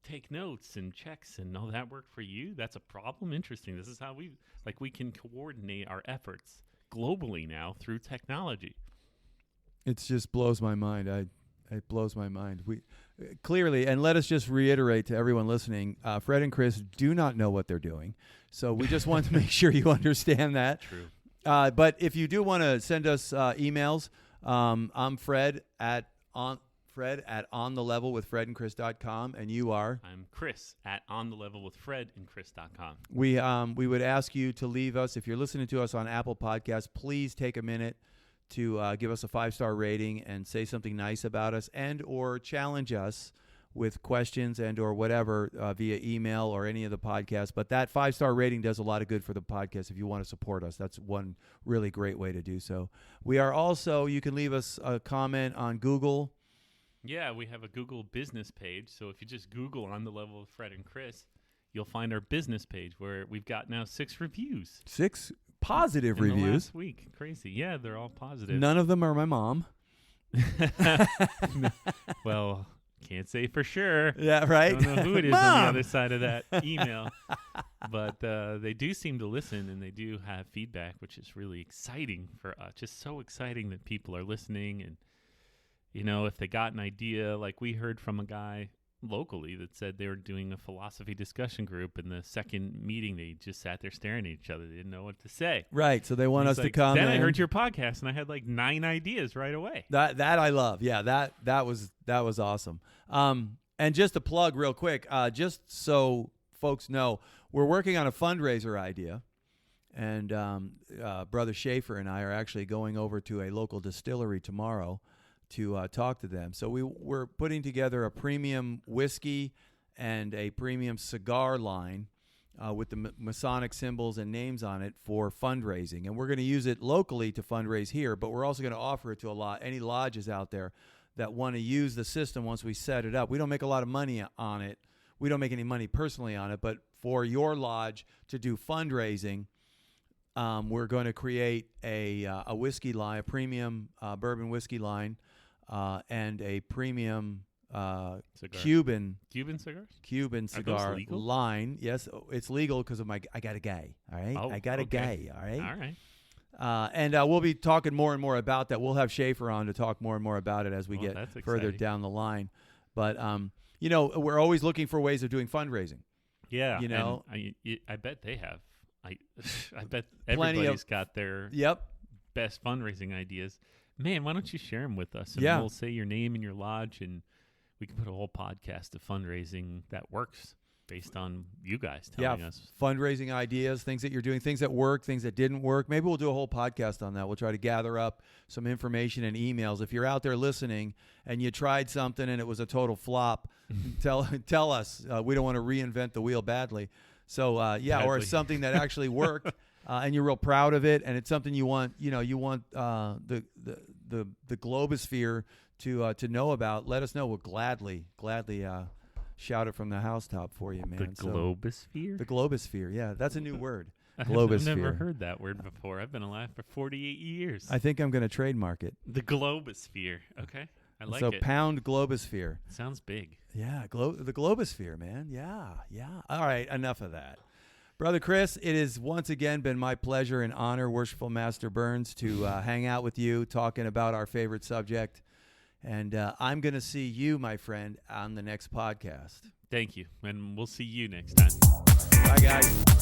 Speaker 3: take notes and checks and know that worked for you. That's a problem. Interesting. This is how we can coordinate our efforts globally now through technology.
Speaker 1: It just blows my mind. It blows my mind. We clearly, and let us just reiterate to everyone listening, Fred and Chris do not know what they're doing. So we just want to make sure you understand that.
Speaker 3: True.
Speaker 1: But if you do want to send us emails, I'm Fred at onthelewilwithfredandchris.com, and you are?
Speaker 3: I'm Chris at onthelewilwithfredandchris.com.
Speaker 1: We would ask you to leave us, if you're listening to us on Apple Podcasts, please take a minute to give us a 5-star rating and say something nice about us, and or challenge us with questions and or whatever via email or any of the podcasts. But that 5-star rating does a lot of good for the podcast. If you want to support us, that's one really great way to do so. We are also, you can leave us a comment on Google.
Speaker 3: Yeah, we have a Google business page. So if you just Google On the Level with Fred and Chris, you'll find our business page where we've got now 6 reviews.
Speaker 1: 6 positive
Speaker 3: in
Speaker 1: reviews.
Speaker 3: The last week. Crazy. Yeah, they're all positive.
Speaker 1: None of them are my mom.
Speaker 3: Well, can't say for sure.
Speaker 1: Yeah, right.
Speaker 3: Don't know who it is
Speaker 1: Mom!
Speaker 3: on the other side of that email. But they do seem to listen, and they do have feedback, which is really exciting for us. Just so exciting that people are listening. And, you know, if they got an idea, like we heard from a guy locally that said they were doing a philosophy discussion group. In the second meeting, they just sat there staring at each other. They didn't know what to say.
Speaker 1: Right, so they want us to come
Speaker 3: Then
Speaker 1: in.
Speaker 3: I heard your podcast, and I had like 9 ideas right away.
Speaker 1: That I love. Yeah, that was awesome. And just to plug real quick, just so folks know, we're working on a fundraiser idea, and Brother Schaefer and I are actually going over to a local distillery tomorrow to talk to them. So we're putting together a premium whiskey and a premium cigar line with the Masonic symbols and names on it for fundraising. And we're going to use it locally to fundraise here, but we're also going to offer it to any lodges out there that want to use the system once we set it up. We don't make a lot of money on it. We don't make any money personally on it, but for your lodge to do fundraising, we're going to create a whiskey line, a premium bourbon whiskey line, and a premium Cuban cigar line. Yes, it's legal because of I got a gay. All right, I got a gay. All right.
Speaker 3: All right.
Speaker 1: And we'll be talking more and more about that. We'll have Schaefer on to talk more and more about it as we get further down the line. But you know, we're always looking for ways of doing fundraising.
Speaker 3: Yeah,
Speaker 1: you know,
Speaker 3: I bet they have. I bet everybody's got their best fundraising ideas. Man, why don't you share them with us? And we'll say your name and your lodge, and we can put a whole podcast of fundraising that works based on you guys telling us.
Speaker 1: Fundraising ideas, things that you're doing, things that work, things that didn't work. Maybe we'll do a whole podcast on that. We'll try to gather up some information and emails. If you're out there listening and you tried something and it was a total flop, tell us. We don't want to reinvent the wheel badly. So, or something that actually worked and you're real proud of it, and it's something you want. You want the globosphere to know about. Let us know. We'll gladly shout it from the housetop for you, man.
Speaker 3: The globosphere.
Speaker 1: The globosphere. Yeah, that's a new word.
Speaker 3: I've
Speaker 1: Globosphere.
Speaker 3: never heard that word before. I've been alive for 48 years.
Speaker 1: I think I'm going to trademark it.
Speaker 3: The globosphere. Okay, I like
Speaker 1: so
Speaker 3: it.
Speaker 1: Pound globosphere.
Speaker 3: Sounds big.
Speaker 1: Yeah, the globosphere, man. Yeah. All right, enough of that. Brother Chris, it has once again been my pleasure and honor, Worshipful Master Burns, to hang out with you, talking about our favorite subject. And I'm going to see you, my friend, on the next podcast.
Speaker 3: Thank you, and we'll see you next time.
Speaker 1: Bye, guys.